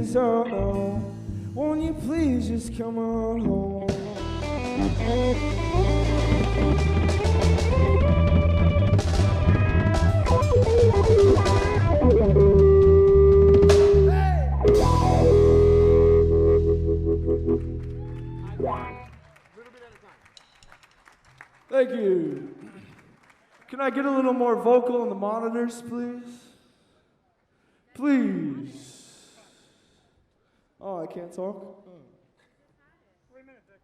is. Oh no, won't you please just come on home? Thank you. Can I get a little more vocal on the monitors, please? Please. Oh, I can't talk? Oh. 3 minutes, Dick.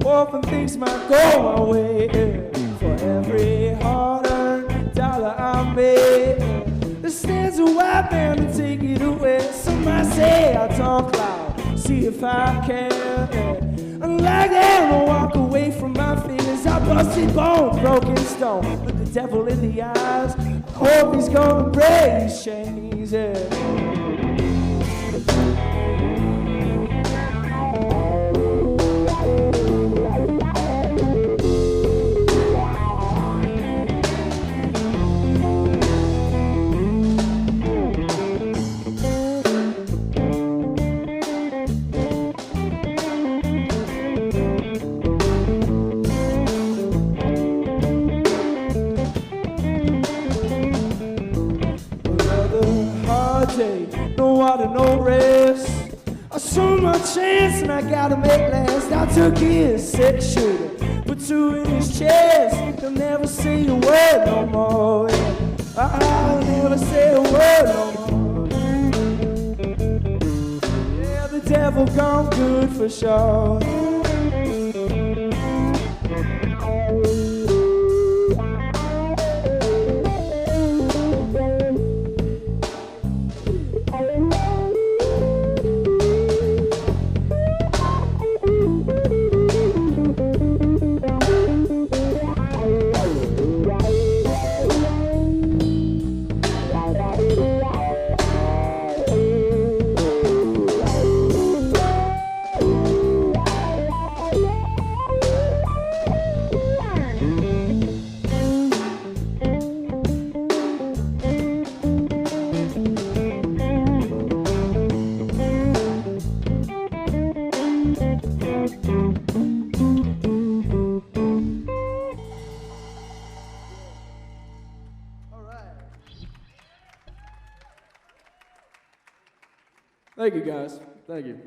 Often things might go my way. For every hard-earned dollar I made, there stands a white man to take it away. Some might say I talk loud, see if I can. Unlike them, I walk away from my fears. I busted bones, broken stone, look the devil in the eyes. I hope he's gonna break his chains. No water, no rest. I saw my chance and I gotta make last. I took his 6-shooter, put 2 in his chest. He'll never say a word no more. I'll never say a word no more. Yeah, the devil gone good for sure. Thank you, guys. Thank you.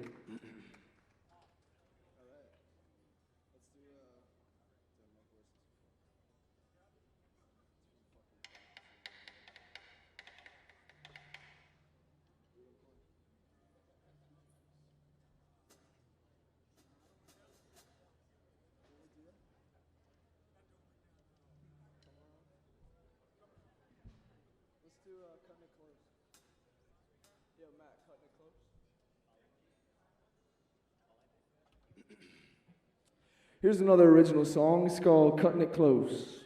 Cutting it close. Yeah, Matt, cutting it close. Here's another original song. It's called Cutting It Close.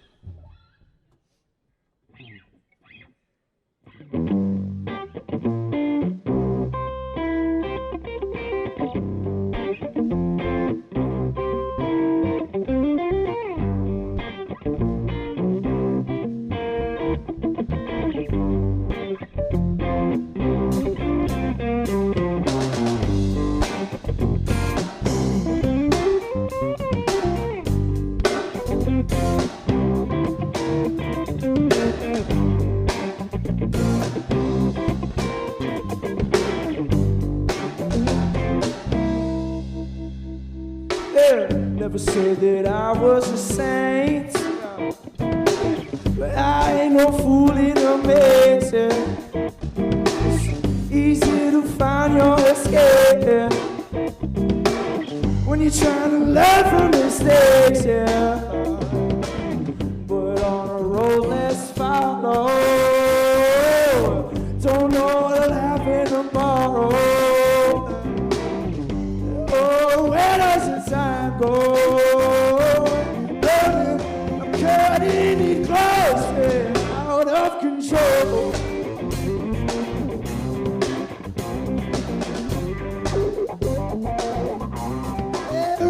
Never said that I was a saint, but I ain't no fool in a maze. It's easy to find your escape. you're trying to learn from mistakes, yeah. But on a road less follow. Don't know what'll happen tomorrow. Oh, where does the time go? Baby, I'm cutting it close, yeah, out of control.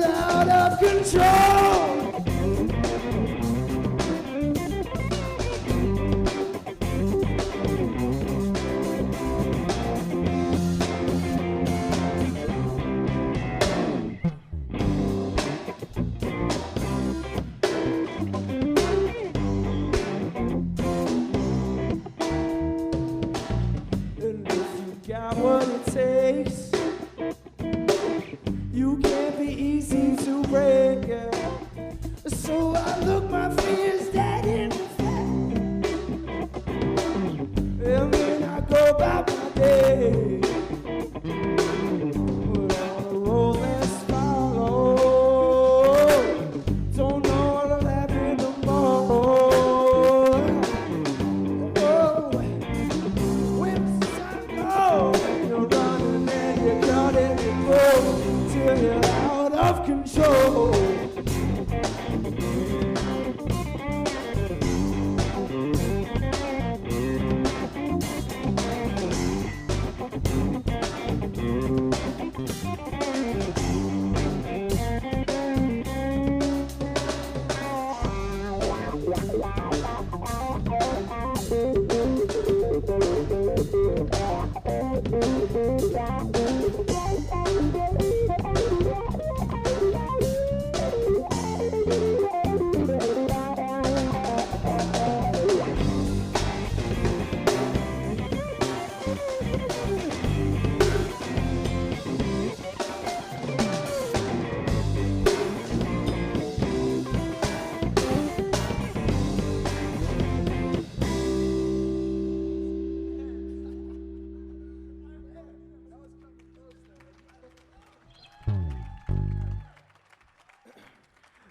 Out of control. And if you got what it takes, you can't be easy to break, yeah. So I look my fears dead in the face, and then I go about my day. But on the road let's follow. Don't know what'll happen tomorrow. Oh, when the sun goes, you're running and you're cutting and going till you're out of control.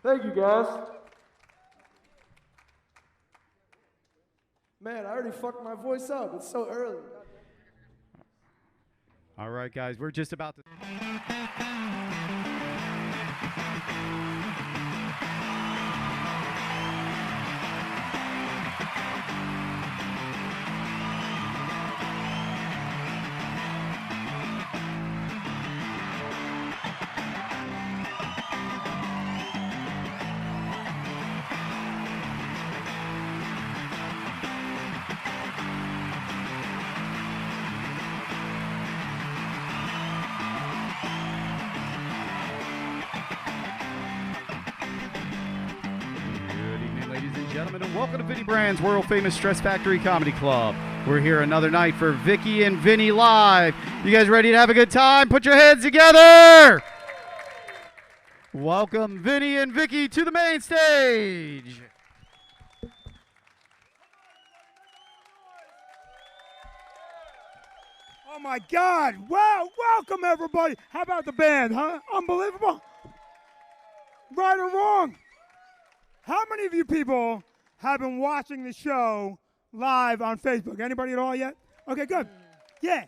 Thank you, guys. Man, I already fucked my voice up. It's so early. All right, guys, we're just about to. Gentlemen, and welcome to Vinny Brand's world-famous Stress Factory Comedy Club. We're here another night for Vicky and Vinny Live. You guys ready to have a good time? Put your heads together! Welcome Vinny and Vicky to the main stage. Oh my God! Wow! Welcome everybody. How about the band, huh? Unbelievable. Right or wrong? How many of you people have been watching the show live on Facebook? Anybody at all yet? Okay, good. Yeah.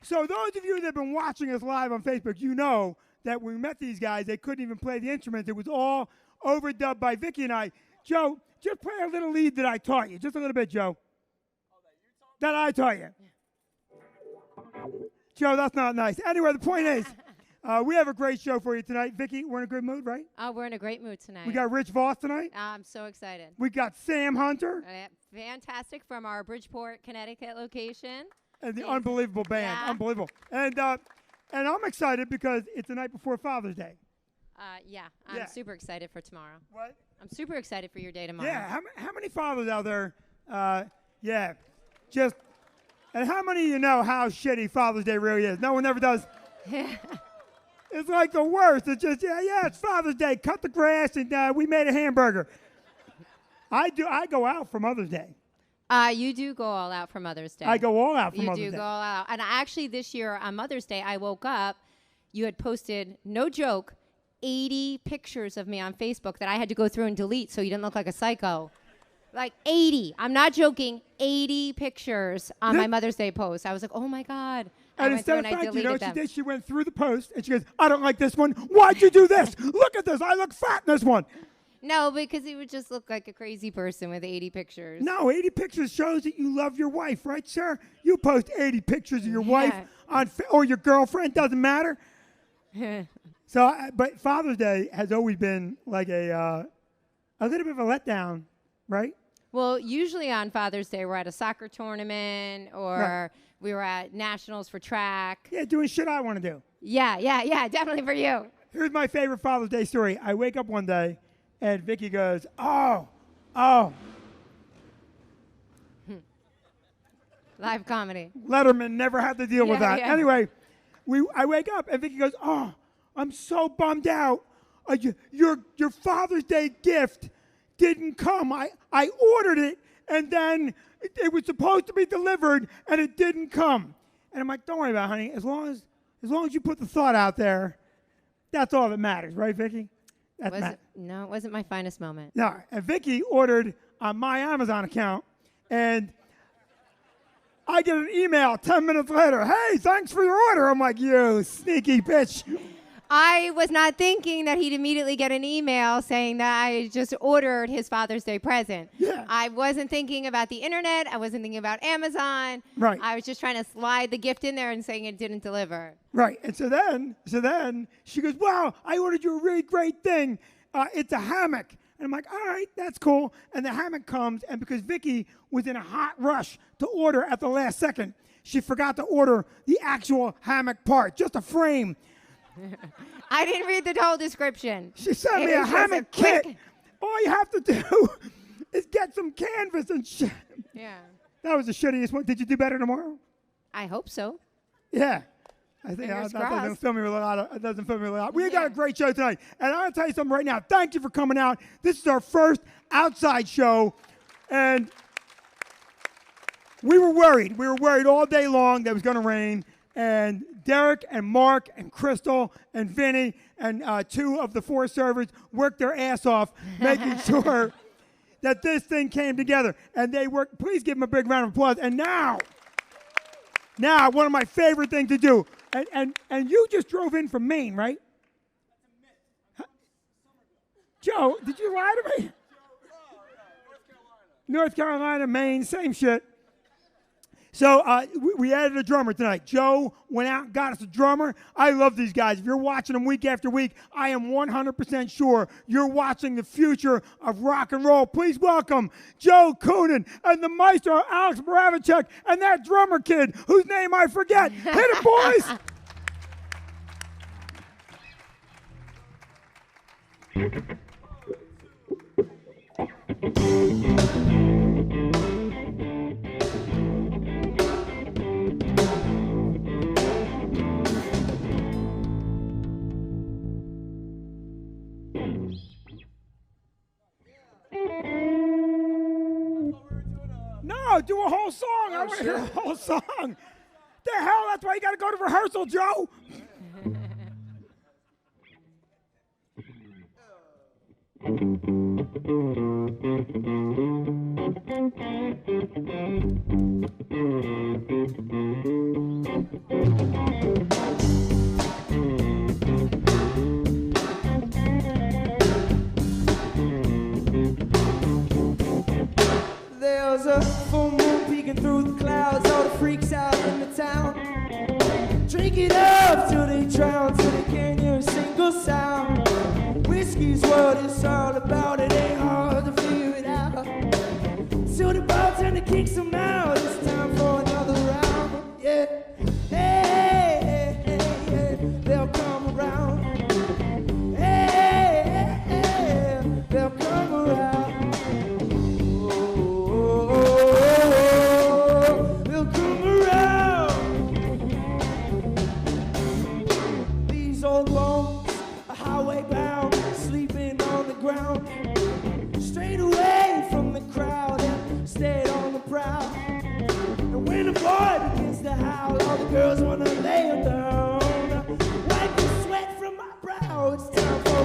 So those of you that have been watching us live on Facebook, you know that when we met these guys, they couldn't even play the instruments. It was all overdubbed by Vicky and I. Joe, just play a little lead that I taught you. Just a little bit, Joe. That I taught you. Joe, that's not nice. Anyway, the point is, we have a great show for you tonight. Vicky, we're in a good mood, right? Oh, we're in a great mood tonight. We got Rich Vos tonight. I'm so excited. We got Sam Hunter. Fantastic from our Bridgeport, Connecticut location. And the unbelievable band. Yeah. Unbelievable. And I'm excited because it's the night before Father's Day. I'm super excited for tomorrow. What? I'm super excited for your day tomorrow. Yeah, how many fathers out there, just, and how many of you know how shitty Father's Day really is? No one ever does. It's like the worst. It's just, it's Father's Day. Cut the grass and we made a hamburger. I go out for Mother's Day. You do go all out for Mother's Day. I go all out for Mother's Mother's Day. You do go all out. And actually this year on Mother's Day, I woke up, you had posted, no joke, 80 pictures of me on Facebook that I had to go through and delete so you didn't look like a psycho. Like 80. I'm not joking. 80 pictures on my Mother's Day post. I was like, oh my God. And I instead of went through and I thank you, deleted she them. did. She went through the post and she goes, I don't like this one. Why'd you do this? Look at this. I look fat in this one. No, because he would just look like a crazy person with 80 pictures. No, 80 pictures shows that you love your wife, right, sir? You post 80 pictures of your wife on or your girlfriend, doesn't matter. So, but Father's Day has always been like a little bit of a letdown, right? Well, usually on Father's Day, we're at a soccer tournament or we were at nationals for track. Yeah, doing shit I want to do. Yeah, definitely for you. Here's my favorite Father's Day story. I wake up one day and Vicky goes, oh. Live comedy. Letterman never had to deal with that. Yeah. Anyway, I wake up and Vicky goes, oh, I'm so bummed out. Your Father's Day gift didn't come. I ordered it and then it was supposed to be delivered and it didn't come. And I'm like, don't worry about it, honey. As long as you put the thought out there, that's all that matters, right, Vicky? No, it wasn't my finest moment. No, and Vicky ordered on my Amazon account, and I get an email 10 minutes later. Hey, thanks for your order. I'm like, you sneaky bitch. I was not thinking that he'd immediately get an email saying that I just ordered his Father's Day present. Yeah. I wasn't thinking about the internet. I wasn't thinking about Amazon. Right. I was just trying to slide the gift in there and saying it didn't deliver. Right. And so then she goes, wow, I ordered you a really great thing. It's a hammock. And I'm like, all right, that's cool. And the hammock comes, and because Vicky was in a hot rush to order at the last second, she forgot to order the actual hammock part, just a frame. I didn't read the whole description. She sent me a hammock kit. All you have to do is get some canvas and shit. Yeah. That was the shittiest one. Did you do better tomorrow? I hope so. Yeah. I think Fingers that doesn't crossed. fill me with a lot. We got a great show tonight. And I'm going to tell you something right now. Thank you for coming out. This is our first outside show. And we were worried. We were worried all day long that it was going to rain. And Derek and Mark and Crystal and Vinny and 2 of the 4 servers worked their ass off making sure that this thing came together. And they worked. Please give them a big round of applause. And now, one of my favorite things to do. And you just drove in from Maine, right? Joe, did you lie to me? North Carolina, Maine, same shit. So we added a drummer tonight. Joe went out and got us a drummer. I love these guys. If you're watching them week after week, I am 100% sure you're watching the future of rock and roll. Please welcome Joe Coonan and the maestro Alex Moravicek and that drummer kid whose name I forget. Hit it, boys! No, do a whole song. I want to hear a whole song. The hell, that's why you got to go to rehearsal, Joe. There's a full moon peeking through the clouds. All the freaks out in the town drink it up till they drown, till they can't hear a single sound. Whiskey's what it's all about. It ain't hard to figure it out. Till the bartender kicks them out. It's time for another round. Yeah. Hey, hey, hey, hey. They'll come around. Hey, hey, hey. They'll come around. Old bones, a highway bound, sleeping on the ground. Straight away from the crowd and stayed on the prowl. And when the boy begins to howl, all the girls wanna lay him down. Wipe the sweat from my brow, it's time for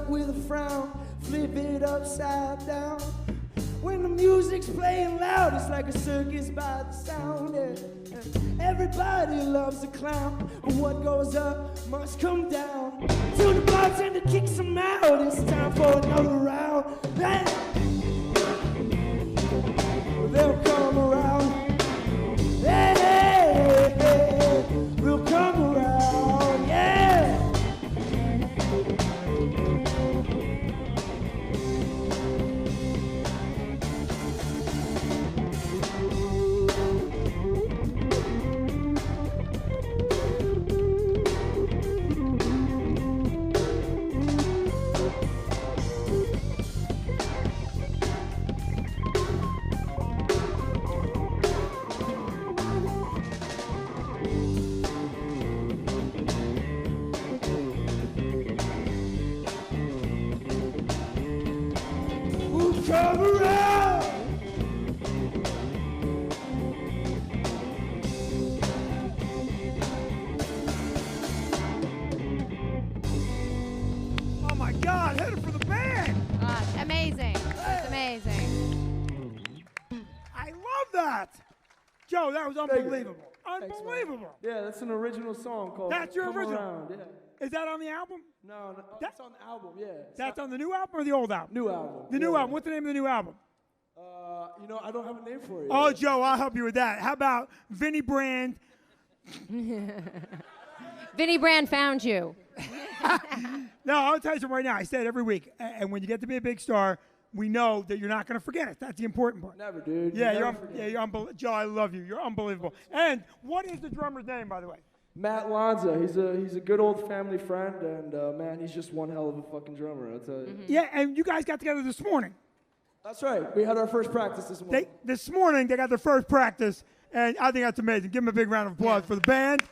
luck with a frown, flip it upside down. When the music's playing loud, it's like a circus by the sound. Everybody loves a clown, but what goes up must come down. Till the bartender kicks him out, it's time for another round. They'll come around. Hey, hey, hey, we'll come around, yeah. Come around. Oh my God, hit it for the band. Amazing. That's amazing. I love that. Joe, that was unbelievable. Thanks, Unbelievable. Yeah, that's an original song called That's your Come original? Around, yeah. Is that on the album? No, that's on the album, yeah. That's on the new album or the old album? New album. The new album. What's the name of the new album? You know, I don't have a name for it. Oh, Joe, I'll help you with that. How about Vinnie Brand? Vinnie Brand found you. No, I'll tell you something right now. I say it every week. And when you get to be a big star, we know that you're not going to forget it. That's the important part. Never, dude. Yeah, Never you're forget. unbelievable. Joe, I love you. You're unbelievable. And what is the drummer's name, by the way? Matt Lanza. He's a good old family friend, and man, he's just one hell of a fucking drummer. I'll tell you. Yeah, and you guys got together this morning. That's right. We had our first practice this morning. This morning, they got their first practice, and I think that's amazing. Give them a big round of applause for the band.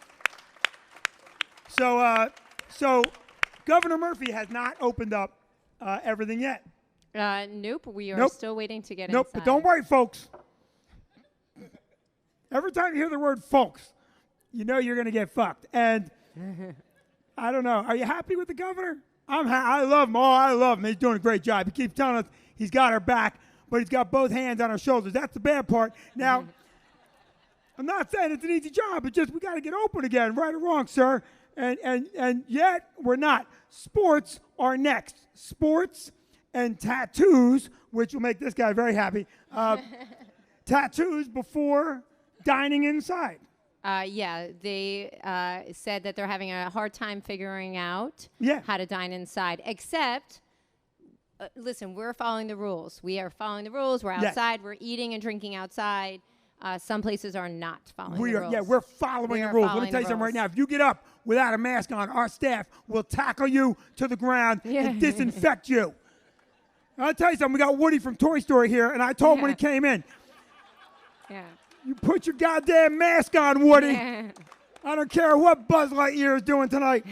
So Governor Murphy has not opened up everything yet. Nope. We are still waiting to get Nope, inside. but don't worry, folks. Every time you hear the word folks, you know you're going to get fucked. And I don't know. Are you happy with the governor? I love him. Oh, I love him. He's doing a great job. He keeps telling us he's got our back, but he's got both hands on our shoulders. That's the bad part. Now, I'm not saying it's an easy job. It's just we got to get open again, right or wrong, sir. And yet we're not. Sports are next. Sports and tattoos, which will make this guy very happy. Tattoos before dining inside. Yeah, they said that they're having a hard time figuring out how to dine inside. Except, listen, we're following the rules. We are following the rules. We're outside. We're eating and drinking outside. Some places are not following the rules. Yeah, we're following the rules. Let me tell you something right now. If you get up without a mask on, our staff will tackle you to the ground and disinfect you. I'll tell you something. We got Woody from Toy Story here, and I told him when he came in, you put your goddamn mask on, Woody. I don't care what Buzz Lightyear is doing tonight.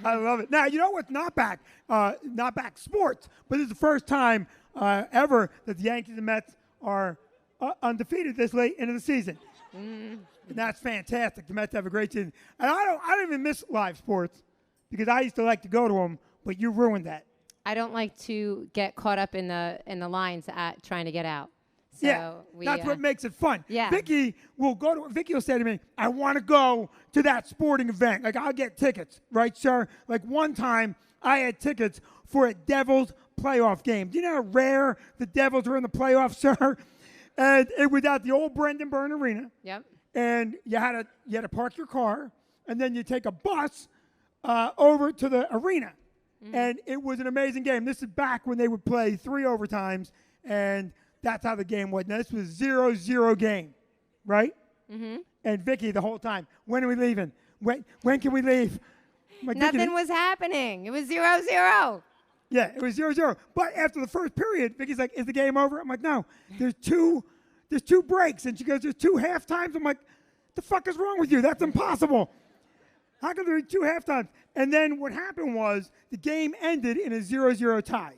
I love it. Now, you know what's not back? Not back sports, but this is the first time ever that the Yankees and Mets are undefeated this late into the season. And that's fantastic. The Mets have a great season. And I don't even miss live sports because I used to like to go to them, but you ruined that. I don't like to get caught up in the lines at trying to get out. So that's what makes it fun. Yeah. Vicky will say to me, I want to go to that sporting event. Like, I'll get tickets, right, sir? Like, one time I had tickets for a Devils playoff game. Do you know how rare the Devils are in the playoffs, sir? And it was at the old Brendan Byrne Arena. Yep. And you had to park your car, and then you take a bus over to the arena. Mm-hmm. And it was an amazing game. This is back when they would play 3 overtimes, and that's how the game was. Now, this was 0-0 game, right? Mm-hmm. And Vicky the whole time, when are we leaving? When can we leave? Like, nothing was happening. It was 0-0. Yeah, it was 0-0. But after the first period, Vicky's like, is the game over? I'm like, no, there's two breaks. And she goes, there's 2 halftimes. I'm like, the fuck is wrong with you? That's impossible. How can there be 2 halftimes? And then what happened was the game ended in a 0-0 tie.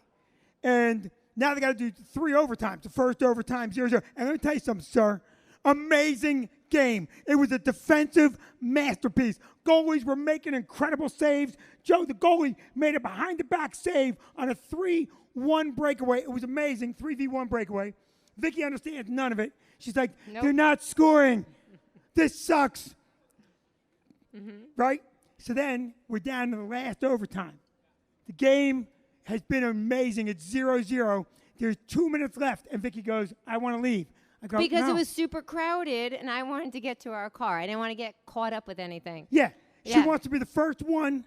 And now they got to do 3 overtimes. The first overtime, 0-0. And let me tell you something, sir. Amazing game. It was a defensive masterpiece. Goalies were making incredible saves. Joe, the goalie, made a behind-the-back save on a 3-1 breakaway. It was amazing, 3v1 breakaway. Vicky understands none of it. She's like, Nope. They're not scoring. This sucks. Right? So then we're down to the last overtime. The game has been amazing. It's 0-0. There's 2 minutes left, and Vicky goes, I want to leave. I go, Because no. it was super crowded, and I wanted to get to our car. I didn't want to get caught up with anything. Yeah. She Yeah. wants to be the first one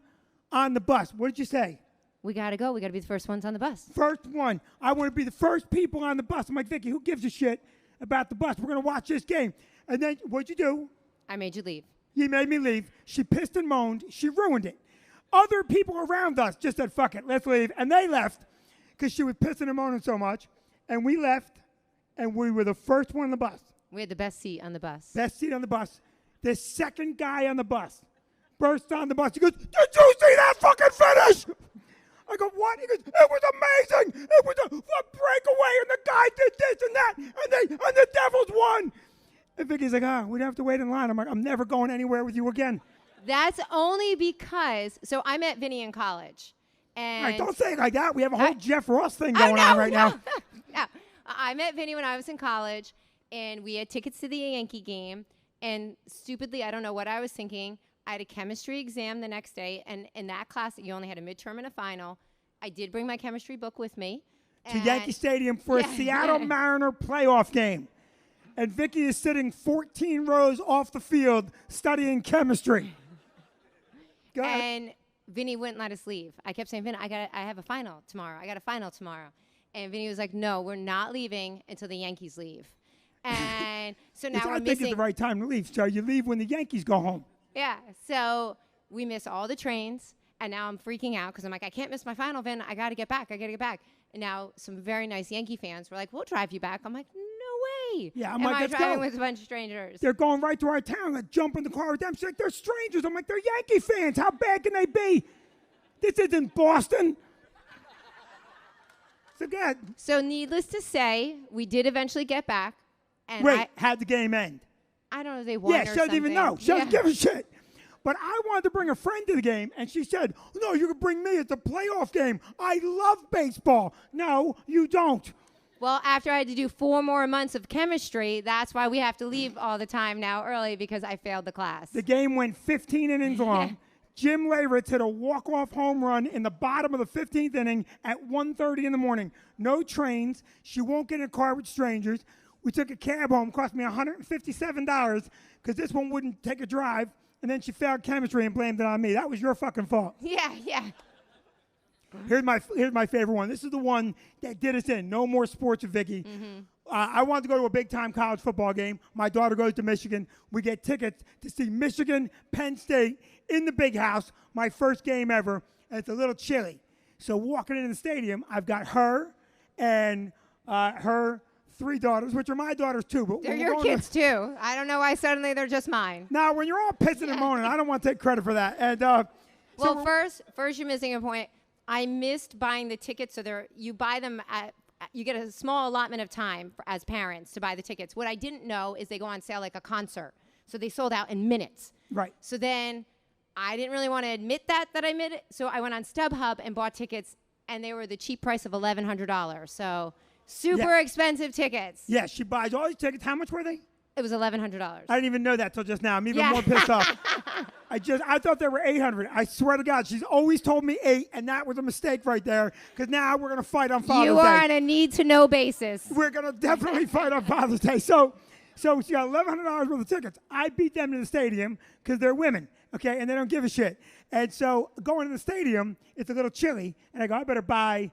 on the bus. What did you say? We got to go. We got to be the first ones on the bus. First one. I want to be the first people on the bus. I'm like, Vicky, who gives a shit about the bus? We're going to watch this game. And then what'd you do? I made you leave. You made me leave. She pissed and moaned. She ruined it. Other people around us just said, fuck it, let's leave. And they left because she was pissing and moaning so much. And we left, and we were the first one on the bus. We had the best seat on the bus. Best seat on the bus. The second guy on the bus burst on the bus. He goes, did you see that fucking finish? I go, what? He goes, it was amazing. It was a breakaway, and the guy did this and that, and the Devils won. And Vicky's like, we'd have to wait in line. I'm like, I'm never going anywhere with you again. That's only because, so I met Vinny in college. And All right, don't say it like that. We have a whole Jeff Ross thing going on right now. No. I met Vinny when I was in college, and we had tickets to the Yankee game. And stupidly, I don't know what I was thinking. I had a chemistry exam the next day, and in that class, you only had a midterm and a final. I did bring my chemistry book with me. To Yankee Stadium for a Seattle Mariner playoff game. And Vicky is sitting 14 rows off the field studying chemistry. Go ahead. And Vinny wouldn't let us leave. I kept saying, Vinny, I have a final tomorrow. I got a final tomorrow. And Vinny was like, no, we're not leaving until the Yankees leave. And so now we're I think it's the right time to leave. So you leave when the Yankees go home. Yeah. So we miss all the trains. And now I'm freaking out because I'm like, I can't miss my final, Vin. I got to get back. And now some very nice Yankee fans were like, we'll drive you back. I'm like, no way. Yeah, I'm Am like, I let's driving go. with a bunch of strangers? They're going right to our town. Let's jump in the car with them. She's like, they're strangers. I'm like, they're Yankee fans. How bad can they be? This isn't Boston. So good. So needless to say, we did eventually get back. And Wait, how'd the game end? I don't know if they won Yeah, or she doesn't even know. She doesn't give a shit. But I wanted to bring a friend to the game, and she said, no, you can bring me. It's a playoff game. I love baseball. No, you don't. Well, after I had to do 4 more months of chemistry, that's why we have to leave all the time now early because I failed the class. The game went 15 innings long. Jim Leyritz hit a walk-off home run in the bottom of the 15th inning at 1:30 in the morning. No trains. She won't get in a car with strangers. We took a cab home. Cost me $157 because this one wouldn't take a drive. And then she failed chemistry and blamed it on me. That was your fucking fault. Yeah. Here's my favorite one. This is the one that did us in. No more sports with Vicky. I wanted to go to a big-time college football game. My daughter goes to Michigan. We get tickets to see Michigan, Penn State in the big house, my first game ever, and it's a little chilly. So walking in the stadium, I've got her and her 3 daughters, which are my daughters too. But They're your kids too. I don't know why suddenly they're just mine. Now, when you're all pissing and moaning, I don't want to take credit for that. And well, first you're missing a point. I missed buying the tickets, so you buy them you get a small allotment of time as parents to buy the tickets. What I didn't know is they go on sale like a concert, so they sold out in minutes. Right. So then I didn't really want to admit that I admitted it, so I went on StubHub and bought tickets, and they were the cheap price of $1,100. So super expensive tickets. Yeah, she buys all these tickets. How much were they? It was $1,100. I didn't even know that till just now. I'm even more pissed off. I thought they were $800. I swear to God, she's always told me $8, and that was a mistake right there. Because now we're gonna fight on Father's Day. You are on a need-to-know basis. We're gonna definitely fight on Father's Day. So she got $1,100 worth of tickets. I beat them to the stadium because they're women, okay, and they don't give a shit. And so going to the stadium, it's a little chilly, and I go, I better buy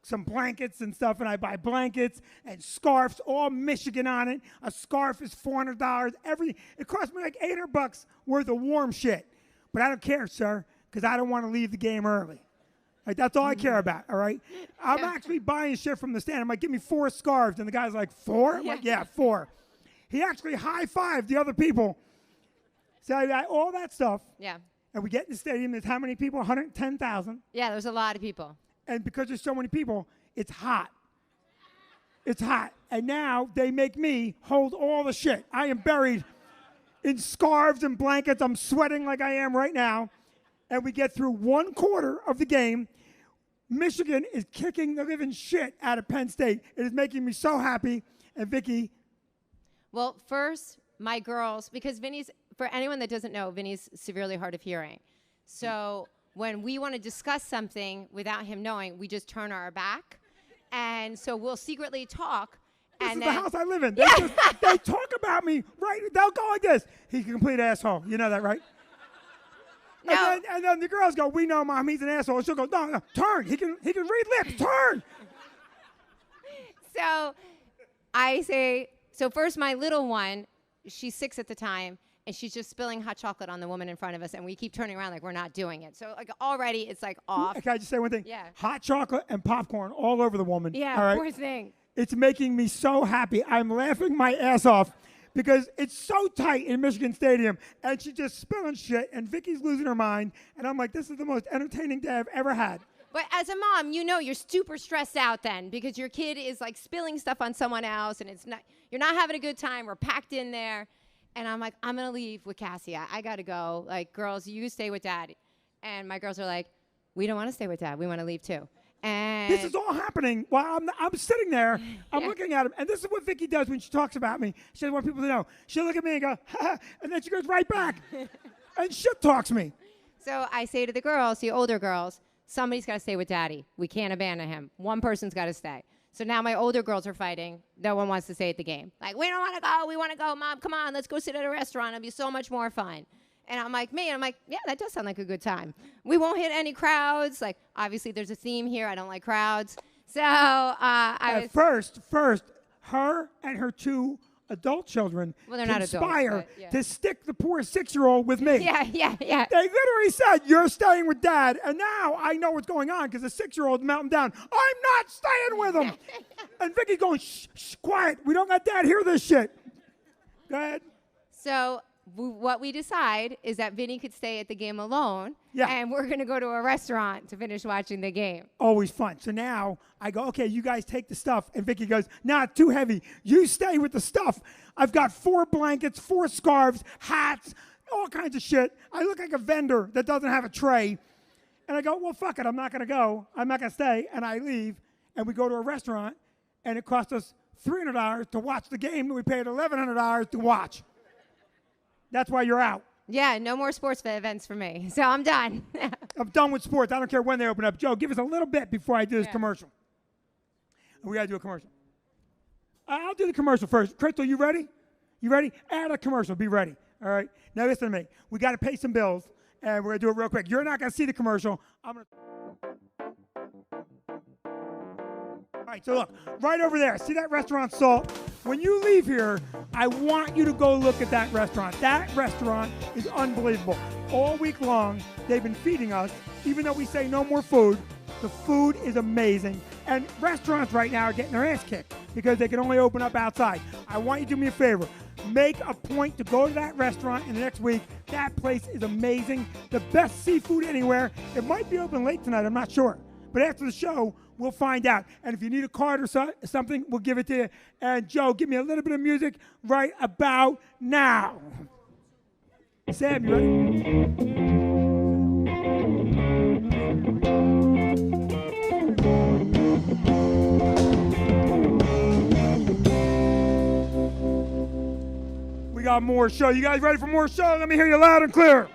some blankets and stuff, and I buy blankets and scarves, all Michigan on it. A scarf is $400. Everything. It cost me like $800 worth of warm shit. But I don't care, sir, because I don't want to leave the game early. Like, that's all I care about, all right? I'm actually buying shit from the stand. I'm like, give me 4 scarves. And the guy's like, 4? I'm like, yeah, 4. He actually high-fived the other people. So I got all that stuff. Yeah. And we get in the stadium. There's how many people? 110,000. Yeah, there's a lot of people. And because there's so many people, it's hot. It's hot. And now they make me hold all the shit. I am buried in scarves and blankets. I'm sweating like I am right now. And we get through 1/4 of the game. Michigan is kicking the living shit out of Penn State. It is making me so happy. And Vicky. Well, first, my girls, because Vinny's, for anyone that doesn't know, Vinny's severely hard of hearing. So when we want to discuss something without him knowing, we just turn our back. And so we'll secretly talk. This is the house I live in. They talk about me, right? They'll go like this. He's a complete asshole. You know that, right? No. And then the girls go, we know, Mom, he's an asshole. She'll go, no, turn. He can read lips. Turn. So I say, so first my little one, she's 6 at the time, and she's just spilling hot chocolate on the woman in front of us, and we keep turning around like we're not doing it. So like already it's like off. Can I just say one thing? Yeah. Hot chocolate and popcorn all over the woman. Yeah, all right? poor thing. It's making me so happy. I'm laughing my ass off because it's so tight in Michigan Stadium, and she's just spilling shit, and Vicky's losing her mind, and I'm like, this is the most entertaining day I've ever had. But as a mom, you know you're super stressed out then because your kid is like spilling stuff on someone else, and you're not having a good time. We're packed in there. And I'm like, I'm going to leave with Cassie. I got to go. Like, girls, you stay with Dad. And my girls are like, we don't want to stay with Dad. We want to leave too. And this is all happening while I'm sitting there. I'm looking at him. And this is what Vicky does when she talks about me. She doesn't want people to know. She'll look at me and go, ha, and then she goes right back and shit talks me. So I say to the girls, the older girls, somebody's got to stay with Daddy. We can't abandon him. One person's got to stay. So now my older girls are fighting. No one wants to stay at the game. Like, we don't want to go. We want to go. Mom, come on. Let's go sit at a restaurant. It'll be so much more fun. And I'm like, yeah, that does sound like a good time. We won't hit any crowds. Like, obviously, there's a theme here. I don't like crowds. So First, her and her 2 adult children conspire to stick the poor 6-year-old with me. Yeah. They literally said, you're staying with Dad, and now I know what's going on because the 6-year-old melting down. I'm not staying with him. And Vicky's going, shh, quiet. We don't let Dad hear this shit. Go ahead. So what we decide is that Vinny could stay at the game alone, and we're going to go to a restaurant to finish watching the game. Always fun. So now I go, okay, you guys take the stuff. And Vicky goes, nah, too heavy. You stay with the stuff. I've got 4 blankets, 4 scarves, hats, all kinds of shit. I look like a vendor that doesn't have a tray. And I go, well, fuck it. I'm not going to go. I'm not going to stay. And I leave. And we go to a restaurant, and it cost us $300 to watch the game that we paid $1,100 to watch. That's why you're out. Yeah, no more sports events for me. So I'm done. I'm done with sports. I don't care when they open up. Joe, give us a little bit before I do this commercial. We got to do a commercial. I'll do the commercial first. Crystal, you ready? You ready? Add a commercial. Be ready. All right? Now listen to me. We got to pay some bills, and we're going to do it real quick. You're not going to see the commercial. I'm going to... All right, so look, right over there. See that restaurant, Salt? When you leave here, I want you to go look at that restaurant. That restaurant is unbelievable. All week long, they've been feeding us, even though we say no more food. The food is amazing. And restaurants right now are getting their ass kicked because they can only open up outside. I want you to do me a favor. Make a point to go to that restaurant in the next week. That place is amazing. The best seafood anywhere. It might be open late tonight, I'm not sure. But after the show, we'll find out. And if you need a card or something, we'll give it to you. And Joe, give me a little bit of music right about now. Sam, you ready? We got more show. You guys ready for more show? Let me hear you loud and clear.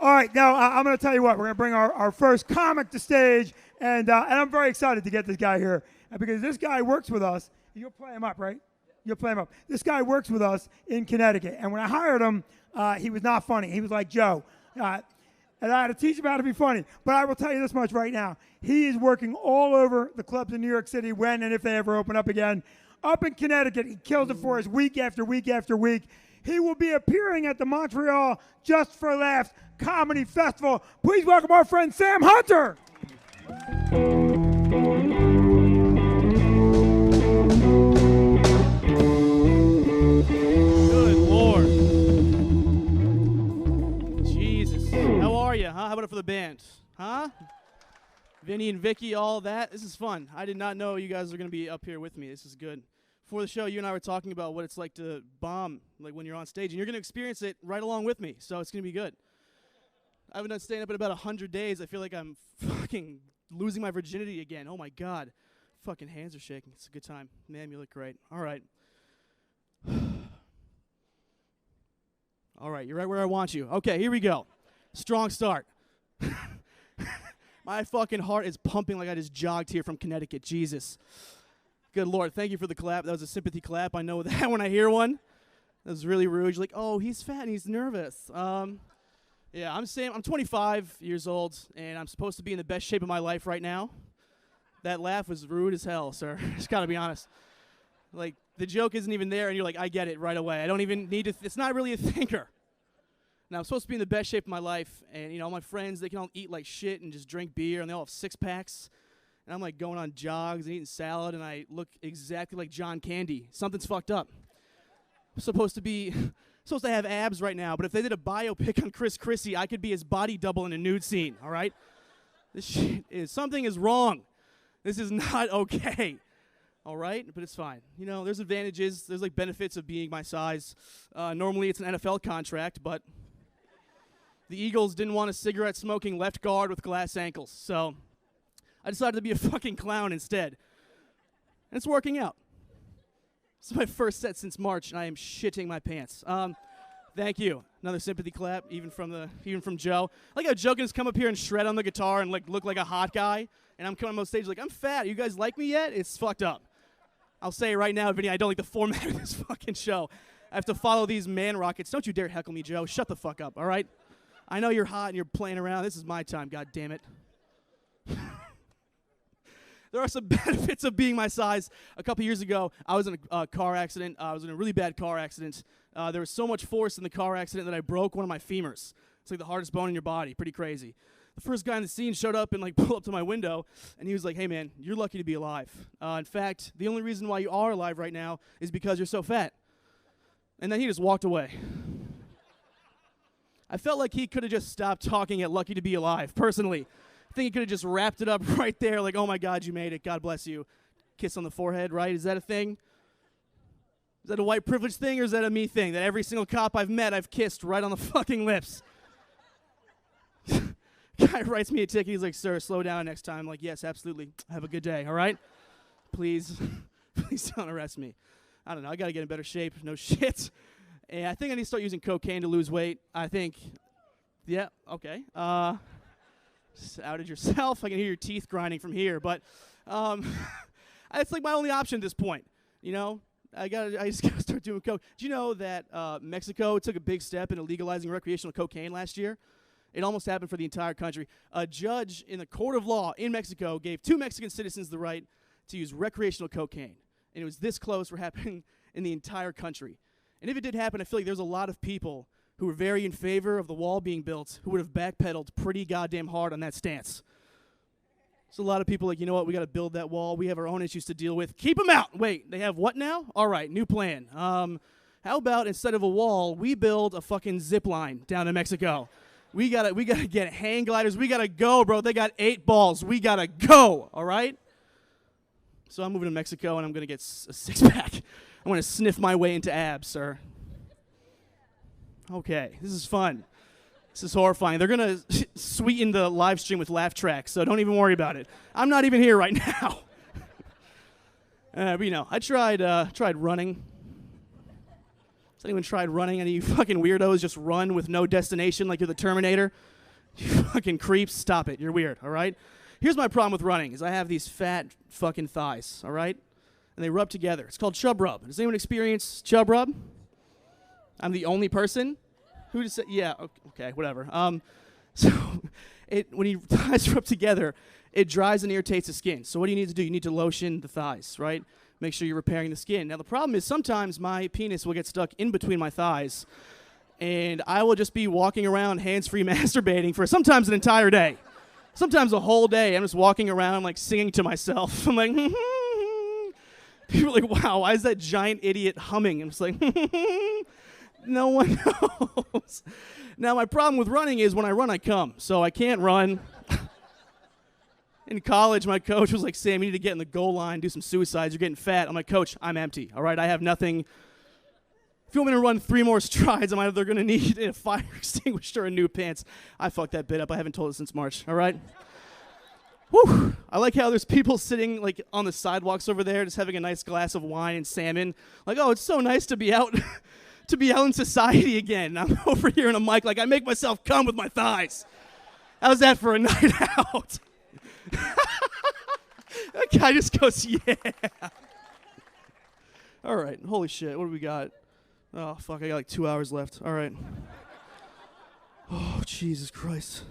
All right, now I'm going to tell you what. We're going to bring our first comic to stage, and I'm very excited to get this guy here because this guy works with us. You'll play him up, right? You'll play him up. This guy works with us in Connecticut, and when I hired him, he was not funny. He was like Joe, and I had to teach him how to be funny. But I will tell you this much right now. He is working all over the clubs in New York City when and if they ever open up again. Up in Connecticut, he kills it for us week after week after week. He will be appearing at the Montreal Just for Laughs Comedy Festival. Please welcome our friend Sam Hunter. Good Lord. Jesus. How are you, huh? How about it for the band? Huh? Vinny and Vicky, all that. This is fun. I did not know you guys are going to be up here with me. This is good. Before the show, you and I were talking about what it's like to bomb, like when you're on stage, and you're going to experience it right along with me, so it's going to be good. I haven't done stand-up in about 100 days. I feel like I'm fucking losing my virginity again. Oh, my God. Fucking hands are shaking. It's a good time. Ma'am, you look great. All right. All right, you're right where I want you. Okay, here we go. Strong start. My fucking heart is pumping like I just jogged here from Connecticut. Jesus. Good Lord, thank you for the clap. That was a sympathy clap. I know that when I hear one. That was really rude. You're like, oh, he's fat and he's nervous. Yeah, I'm 25 years old, and I'm supposed to be in the best shape of my life right now. That laugh was rude as hell, sir. Just got to be honest. Like, the joke isn't even there, and you're like, I get it right away. I don't even need to. It's not really a thinker. Now, I'm supposed to be in the best shape of my life, and, you know, my friends, they can all eat like shit and just drink beer, and they all have six-packs. And I'm, like, going on jogs and eating salad, and I look exactly like John Candy. Something's fucked up. I'm supposed to have abs right now, but if they did a biopic on Chris Chrissy, I could be his body double in a nude scene, all right? Something is wrong. This is not okay, all right? But it's fine. You know, there's advantages. There's, like, benefits of being my size. Normally it's an NFL contract, but the Eagles didn't want a cigarette-smoking left guard with glass ankles, so I decided to be a fucking clown instead. And it's working out. This is my first set since March, and I am shitting my pants. Thank you. Another sympathy clap, even from Joe. I like how Joe can just come up here and shred on the guitar and like look like a hot guy, and I'm coming on stage like, I'm fat. You guys like me yet? It's fucked up. I'll say it right now, Vinny, I don't like the format of this fucking show. I have to follow these man rockets. Don't you dare heckle me, Joe. Shut the fuck up, all right? I know you're hot and you're playing around. This is my time, God damn it. There are some benefits of being my size. A couple years ago, I was in a car accident. I was in a really bad car accident. There was so much force in the car accident that I broke one of my femurs. It's like the hardest bone in your body. Pretty crazy. The first guy in the scene showed up and like pulled up to my window, and he was like, hey, man, you're lucky to be alive. In fact, the only reason why you are alive right now is because you're so fat. And then he just walked away. I felt like he could have just stopped talking at lucky to be alive, personally. I think he could have just wrapped it up right there, like, oh, my God, you made it. God bless you. Kiss on the forehead, right? Is that a thing? Is that a white privilege thing, or is that a me thing? That every single cop I've met, I've kissed right on the fucking lips. Guy writes me a ticket. He's like, sir, slow down next time. I'm like, yes, absolutely. Have a good day, all right? Please don't arrest me. I don't know. I got to get in better shape. No shit. And I think I need to start using cocaine to lose weight. I think, yeah, okay. Just outed yourself. I can hear your teeth grinding from here. But it's like my only option at this point, you know? I just got to start doing coke. Do you know that Mexico took a big step in legalizing recreational cocaine last year? It almost happened for the entire country. A judge in the court of law in Mexico gave 2 Mexican citizens the right to use recreational cocaine. And it was this close for happening in the entire country. And if it did happen, I feel like there's a lot of people who were very in favor of the wall being built who would have backpedaled pretty goddamn hard on that stance. So a lot of people like, you know what, we got to build that wall. We have our own issues to deal with. Keep them out. Wait, they have what now? All right, new plan. How about instead of a wall, we build a fucking zip line down in Mexico? We gotta get hang gliders. We gotta go, bro. They got 8 balls. We gotta go. All right. So I'm moving to Mexico, and I'm gonna get a 6-pack. I'm gonna sniff my way into abs, sir. Okay, this is fun. This is horrifying. They're gonna sweeten the live stream with laugh tracks, so don't even worry about it. I'm not even here right now. But you know, I tried running. Has anyone tried running? Any of you fucking weirdos just run with no destination like you're the Terminator? You fucking creeps, stop it. You're weird, all right? Here's my problem with running, is I have these fat fucking thighs, all right? And they rub together. It's called chub rub. Does anyone experience chub rub? I'm the only person? Who just said, yeah, okay, whatever. So when your thighs rub together, it dries and irritates the skin. So what do you need to do? You need to lotion the thighs, right? Make sure you're repairing the skin. Now, the problem is sometimes my penis will get stuck in between my thighs, and I will just be walking around hands-free masturbating for sometimes an entire day. Sometimes a whole day. I'm just walking around, like, singing to myself. I'm like, people are like, wow, why is that giant idiot humming? I'm just like, no one knows. Now, my problem with running is when I run, I come. So I can't run. In college, my coach was like, Sam, you need to get in the goal line, do some suicides. You're getting fat. I'm like, Coach, I'm empty, all right? I have nothing. If you want me to run 3 more strides, I'm either going to need a fire extinguisher or new pants. I fucked that bit up. I haven't told it since March, all right? Whew. I like how there's people sitting like on the sidewalks over there just having a nice glass of wine and salmon. Like, oh, it's so nice to be out to be out in society again. I'm over here in a mic like I make myself come with my thighs. How's that for a night out? That guy just goes, yeah. All right, holy shit, what do we got? Oh, fuck, I got like 2 hours left. All right. Oh, Jesus Christ.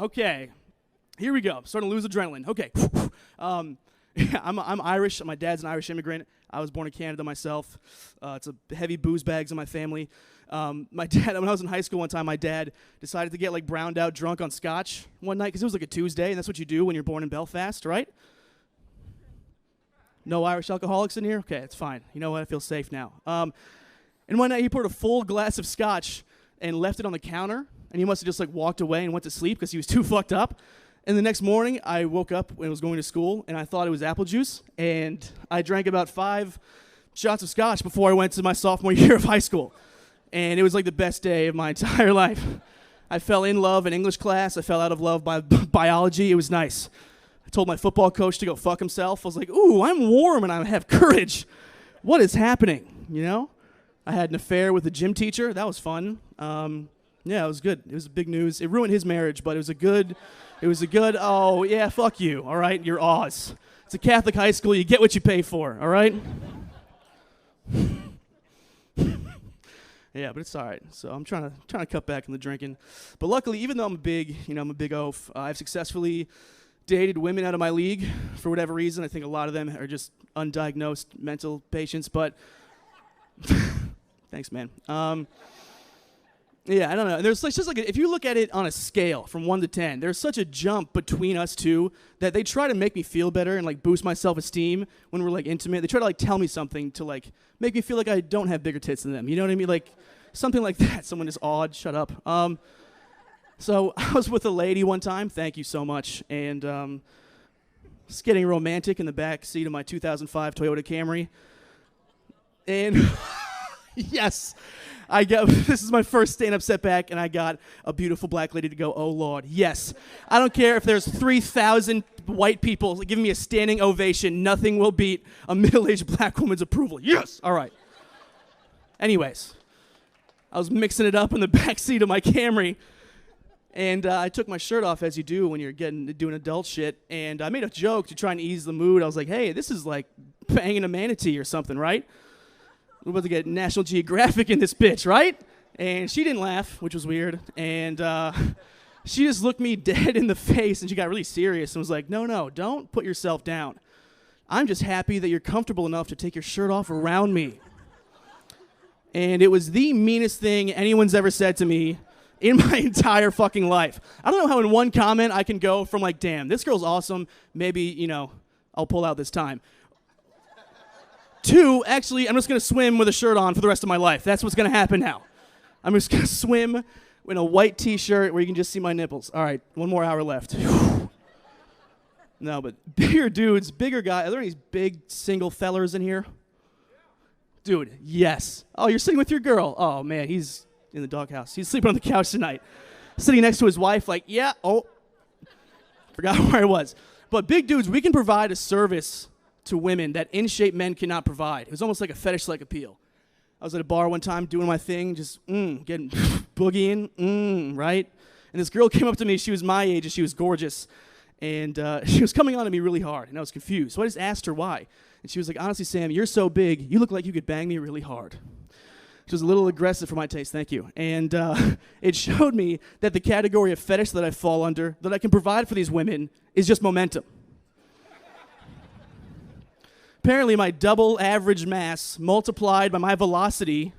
Okay, here we go. I'm starting to lose adrenaline. Okay. Yeah, I'm Irish. My dad's an Irish immigrant. I was born in Canada myself. It's a heavy booze bags in my family. My dad, when I was in high school one time, my dad decided to get like browned out drunk on scotch one night because it was like a Tuesday, and that's what you do when you're born in Belfast, right? No Irish alcoholics in here? Okay, it's fine. You know what? I feel safe now. And one night he poured a full glass of scotch and left it on the counter, and he must have just like walked away and went to sleep because he was too fucked up. And the next morning, I woke up when I was going to school, and I thought it was apple juice, and I drank about 5 shots of scotch before I went to my sophomore year of high school. And it was like the best day of my entire life. I fell in love in English class. I fell out of love by biology. It was nice. I told my football coach to go fuck himself. I was like, ooh, I'm warm and I have courage. What is happening, you know? I had an affair with a gym teacher. That was fun. Yeah, it was good. It was big news. It ruined his marriage, but it was a good, oh, yeah, fuck you, all right? You're Oz. It's a Catholic high school. You get what you pay for, all right? Yeah, but it's all right. So I'm trying to cut back on the drinking. But luckily, even though I'm a big oaf, I've successfully dated women out of my league for whatever reason. I think a lot of them are just undiagnosed mental patients, but thanks, man. Yeah, I don't know. There's just like if you look at it on a scale from 1 to 10, there's such a jump between us two that they try to make me feel better and like boost my self-esteem when we're like intimate. They try to like tell me something to like make me feel like I don't have bigger tits than them. You know what I mean? Like something like that. Someone is odd. Shut up. So I was with a lady one time. Thank you so much. And just getting romantic in the back seat of my 2005 Toyota Camry. And yes. This is my first stand-up setback, and I got a beautiful black lady to go, oh, Lord, yes. I don't care if there's 3,000 white people giving me a standing ovation. Nothing will beat a middle-aged black woman's approval. Yes! All right. Anyways, I was mixing it up in the back seat of my Camry, and I took my shirt off, as you do when you're doing adult shit, and I made a joke to try and ease the mood. I was like, hey, this is like banging a manatee or something, right? We're about to get National Geographic in this bitch, right? And she didn't laugh, which was weird. And she just looked me dead in the face, and she got really serious and was like, no, don't put yourself down. I'm just happy that you're comfortable enough to take your shirt off around me. And it was the meanest thing anyone's ever said to me in my entire fucking life. I don't know how in one comment I can go from like, damn, this girl's awesome. Maybe, I'll pull out this time. 2, actually, I'm just going to swim with a shirt on for the rest of my life. That's what's going to happen now. I'm just going to swim in a white T-shirt where you can just see my nipples. All right, 1 more hour left. No, but bigger dudes, bigger guys. Are there any big single fellers in here? Dude, yes. Oh, you're sitting with your girl. Oh, man, he's in the doghouse. He's sleeping on the couch tonight. Sitting next to his wife like, yeah, oh. Forgot where I was. But big dudes, we can provide a service to women that in-shape men cannot provide. It was almost like a fetish-like appeal. I was at a bar one time doing my thing, just getting boogieing, right? And this girl came up to me. She was my age, and she was gorgeous. And she was coming on to me really hard, and I was confused. So I just asked her why. And she was like, honestly, Sam, you're so big, you look like you could bang me really hard. She was a little aggressive for my taste, thank you. And it showed me that the category of fetish that I fall under, that I can provide for these women, is just momentum. Apparently, my double average mass multiplied by my velocity,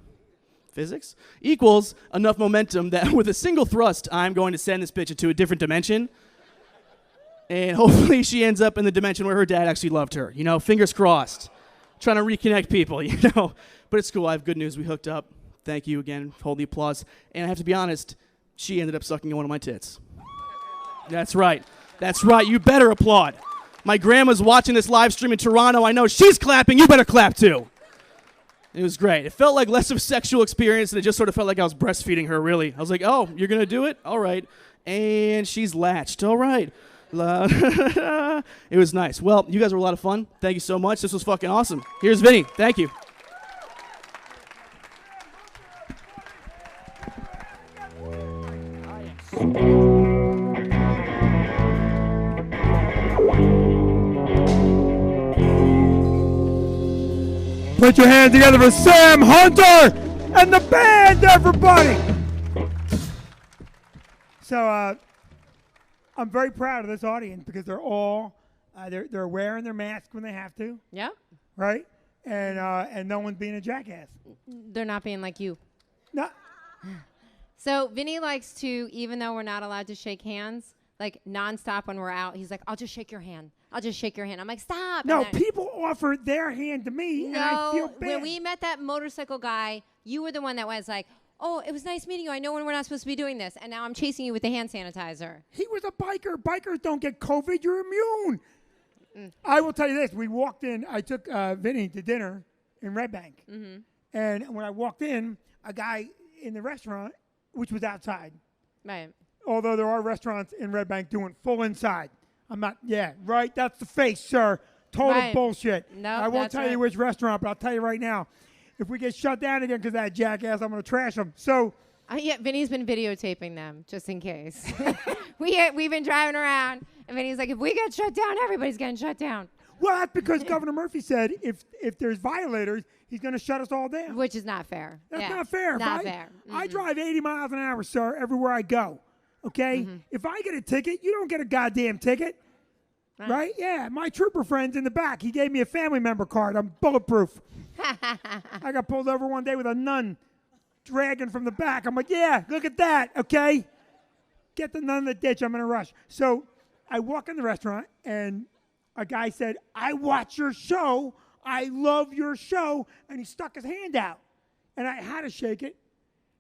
physics, equals enough momentum that with a single thrust, I'm going to send this bitch into a different dimension. And hopefully she ends up in the dimension where her dad actually loved her. Fingers crossed. Trying to reconnect people, But it's cool. I have good news. We hooked up. Thank you again. Hold the applause. And I have to be honest, She ended up sucking on one of my tits. That's right. That's right. You better applaud. My grandma's watching this live stream in Toronto. I know she's clapping. You better clap too. It was great. It felt like less of a sexual experience, and it just sort of felt like I was breastfeeding her, really. I was like, oh, you're going to do it? All right. And she's latched. All right. It was nice. Well, you guys were a lot of fun. Thank you so much. This was fucking awesome. Here's Vinny. Thank you. Put your hands together for Sam Hunter and the band, everybody. So I'm very proud of this audience because they're all they're wearing their mask when they have to. Yeah. Right. And no one's being a jackass. They're not being like you. No. So Vinny likes to, even though we're not allowed to shake hands, like nonstop when we're out, he's like, I'll just shake your hand. I'll just shake your hand. I'm like, stop. No, people offer their hand to me, and I feel bad. When we met that motorcycle guy, you were the one that was like, oh, it was nice meeting you. I know when we're not supposed to be doing this, and now I'm chasing you with the hand sanitizer. He was a biker. Bikers don't get COVID. You're immune. I will tell you this. We walked in. I took Vinny to dinner in Red Bank. Mm-hmm. And when I walked in, a guy in the restaurant, which was outside. Right. Although there are restaurants in Red Bank doing full inside. I'm not, yeah, right? That's the face, sir. Total bullshit. No, I won't tell you which restaurant, but I'll tell you right now. If we get shut down again because of that jackass, I'm going to trash him. So. Yeah, Vinny's been videotaping them, just in case. We've been driving around, and Vinny's like, if we get shut down, everybody's getting shut down. Well, that's because Governor Murphy said if there's violators, he's going to shut us all down. Which is not fair. That's not fair. Not fair. Mm-hmm. I drive 80 miles an hour, sir, everywhere I go. Okay? Mm-hmm. If I get a ticket, you don't get a goddamn ticket. Right? Yeah, my trooper friend's in the back. He gave me a family member card. I'm bulletproof. I got pulled over one day with a nun dragging from the back. I'm like, yeah, look at that, okay? Get the nun in the ditch. I'm in a rush. So I walk in the restaurant, and a guy said, I watch your show. I love your show. And he stuck his hand out. And I had to shake it.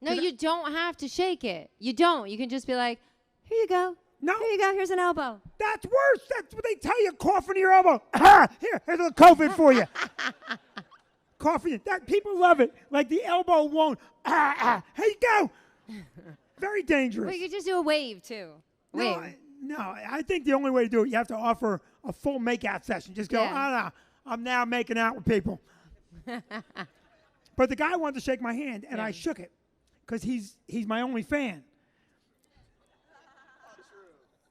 No, you don't have to shake it. You don't. You can just be like, here you go. No. Here you go. Here's an elbow. That's worse. That's what they tell you. Cough into your elbow. Here's a COVID for you. Coffee. That people love it. Like the elbow won't. Here you go. Very dangerous. Well, you could just do a wave too. Wave. No, I think the only way to do it, you have to offer a full makeout session. Just go, no, I'm now making out with people. But the guy wanted to shake my hand, and I shook it because he's my only fan.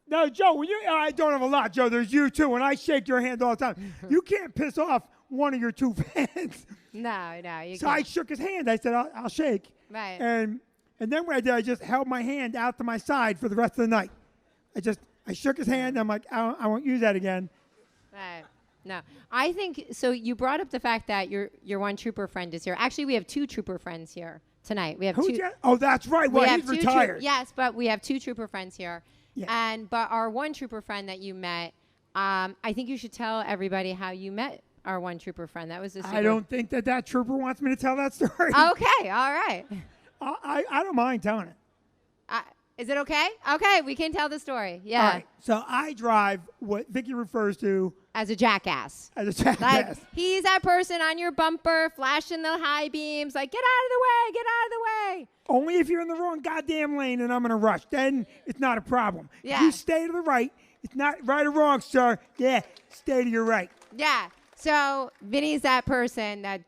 No, Joe, I don't have a lot, Joe. There's you, too, and I shake your hand all the time. You can't piss off one of your two fans. No, you can't. So I shook his hand. I said, I'll shake. Right. And then what I did, I just held my hand out to my side for the rest of the night. I shook his hand. I'm like, I won't use that again. Right. No. I think, so you brought up the fact that your one trooper friend is here. Actually, we have two trooper friends here tonight. We have two. Oh, that's right. Well, he's retired. Yes, but we have two trooper friends here. Yeah. But our one trooper friend that you met, I think you should tell everybody how you met our one trooper friend. That was a super. I don't think that trooper wants me to tell that story. Okay, all right. I don't mind telling it. Is it okay? Okay, we can tell the story. Yeah. All right. So I drive what Vicky refers to as a jackass. Like, he's that person on your bumper flashing the high beams, like, get out of the way, get out of the way. Only if you're in the wrong goddamn lane and I'm in a rush. Then it's not a problem. Yeah. If you stay to the right, it's not right or wrong, sir. Yeah, stay to your right. Yeah. So Vinny's that person that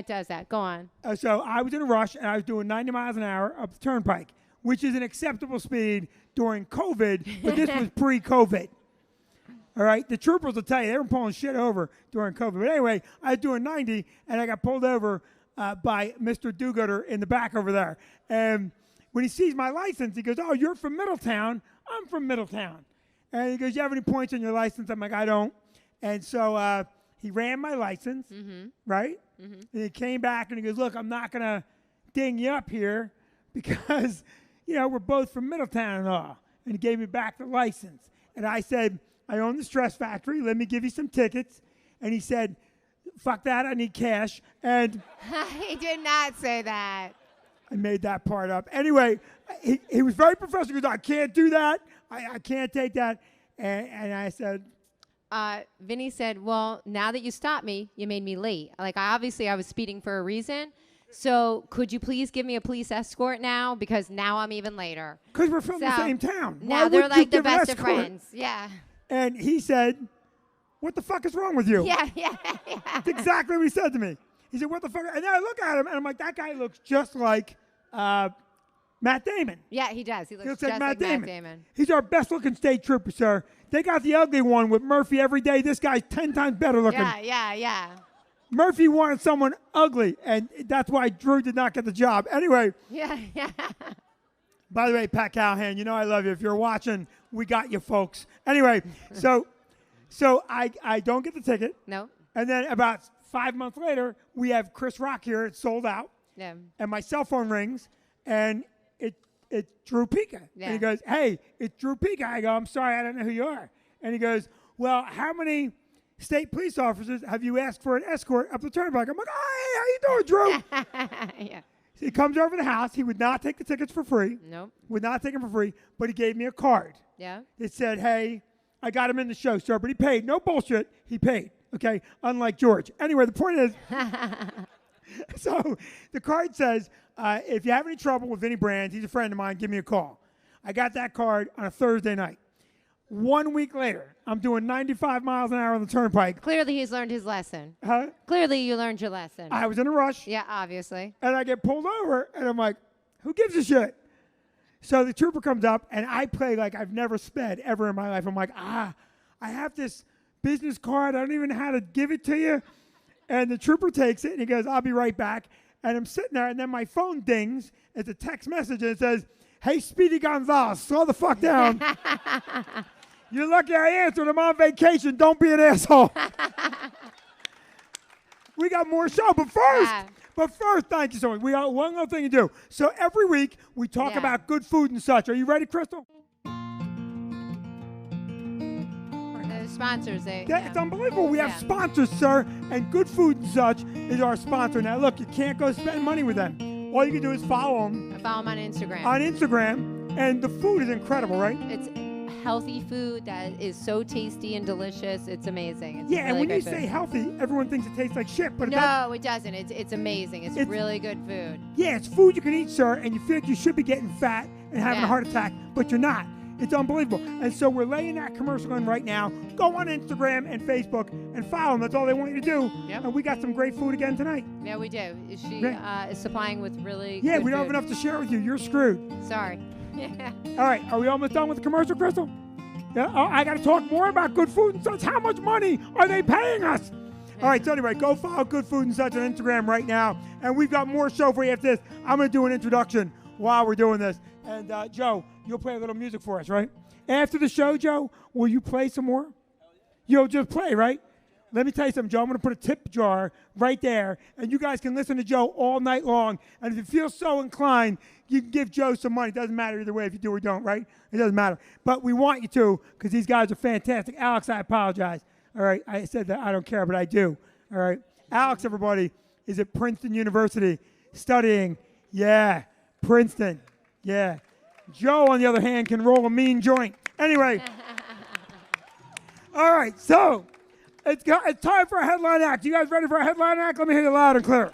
does that. Go on. So I was in a rush, and I was doing 90 miles an hour up the turnpike, which is an acceptable speed during COVID, but this was pre-COVID. All right? The troopers will tell you, they were pulling shit over during COVID. But anyway, I was doing 90, and I got pulled over by Mr. Do-Gooder in the back over there. And when he sees my license, he goes, oh, you're from Middletown? I'm from Middletown. And he goes, you have any points on your license? I'm like, I don't. And so he ran my license, right? Mm-hmm. And he came back, and he goes, look, I'm not going to ding you up here because, we're both from Middletown and all. And he gave me back the license. And I said, I own the Stress Factory. Let me give you some tickets. And he said, fuck that. I need cash. And he did not say that. I made that part up. Anyway, he was very professional. He goes, I can't do that. I can't take that. And I said, Vinny said, well, now that you stopped me, you made me late. Like, I was speeding for a reason. So could you please give me a police escort now? Because now I'm even later. Because we're from the same town. Now they're like the best of friends. Yeah. And he said, what the fuck is wrong with you? Yeah. That's exactly what he said to me. He said, what the fuck? And then I look at him, and I'm like, that guy looks just like Matt Damon. Yeah, he does. He looks just like Matt Damon. He's our best-looking state trooper, sir. They got the ugly one with Murphy every day. This guy's 10 times better looking. Yeah. Murphy wanted someone ugly, and that's why Drew did not get the job. Anyway. Yeah. By the way, Pat Callahan, you know I love you. If you're watching, we got you, folks. Anyway, so I don't get the ticket. No. And then about 5 months later, we have Chris Rock here. It's sold out. Yeah. And my cell phone rings, and it's Drew Pica. Yeah. And he goes, hey, it's Drew Pica. I go, I'm sorry, I don't know who you are. And he goes, well, how many state police officers have you asked for an escort up the turnpike? I'm like, oh, hey, how you doing, Drew? Yeah. So he comes over to the house. He would not take the tickets for free. Nope. Would not take them for free, but he gave me a card. Yeah. It said, hey, I got him in the show, sir, but he paid. No bullshit. He paid, okay, unlike George. Anyway, the point is, so the card says, if you have any trouble with Vinny Brands, he's a friend of mine, give me a call. I got that card on a Thursday night. 1 week later, I'm doing 95 miles an hour on the turnpike. Clearly, he's learned his lesson. Huh? Clearly, you learned your lesson. I was in a rush. Yeah, obviously. And I get pulled over, and I'm like, who gives a shit? So the trooper comes up, and I play like I've never sped ever in my life. I'm like, I have this business card. I don't even know how to give it to you. And the trooper takes it, and he goes, I'll be right back. And I'm sitting there, and then my phone dings. It's a text message, and it says, hey, Speedy Gonzalez, slow the fuck down. You're lucky I answered. I'm on vacation. Don't be an asshole. We got more show, but first, thank you so much. We got one little thing to do. So every week, we talk about good food and such. Are you ready, Crystal? The sponsors, It's unbelievable. We have sponsors, sir, and Good Food and Such is our sponsor. Now, look, you can't go spend money with them. All you can do is follow them. Follow them on Instagram. On Instagram, and the food is incredible, right? It's healthy food that is so tasty and delicious. It's amazing. It's yeah, really and when you food. say healthy, everyone thinks it tastes like shit. But no, it doesn't. It's amazing. It's really good food. Yeah, it's food you can eat, sir, and you feel like you should be getting fat and having a heart attack, but you're not. It's unbelievable. And so we're laying that commercial in right now. Go on Instagram and Facebook and follow them. That's all they want you to do. Yep. And we got some great food again tonight. Yeah, we do. She is supplying with really good food. we don't have enough to share with you. You're screwed. Sorry. All right, are we almost done with the commercial, Crystal? Yeah. Oh, I got to talk more about Good Food and Such. How much money are they paying us? All right, so anyway, go follow Good Food and Such on Instagram right now. And we've got more show for you after this. I'm going to do an introduction while we're doing this. And Joe, you'll play a little music for us, right? After the show, Joe, will you play some more? You'll just play, right? Let me tell you something, Joe. I'm going to put a tip jar right there, and you guys can listen to Joe all night long. And if you feel so inclined, you can give Joe some money. It doesn't matter either way if you do or don't, right? It doesn't matter. But we want you to because these guys are fantastic. Alex, I apologize. All right, I said that I don't care, but I do. All right. Alex, everybody, is at Princeton University studying. Yeah, Princeton. Yeah. Joe, on the other hand, can roll a mean joint. Anyway. All right, so it's time for a headline act. You guys ready for a headline act? Let me hear you loud and clear.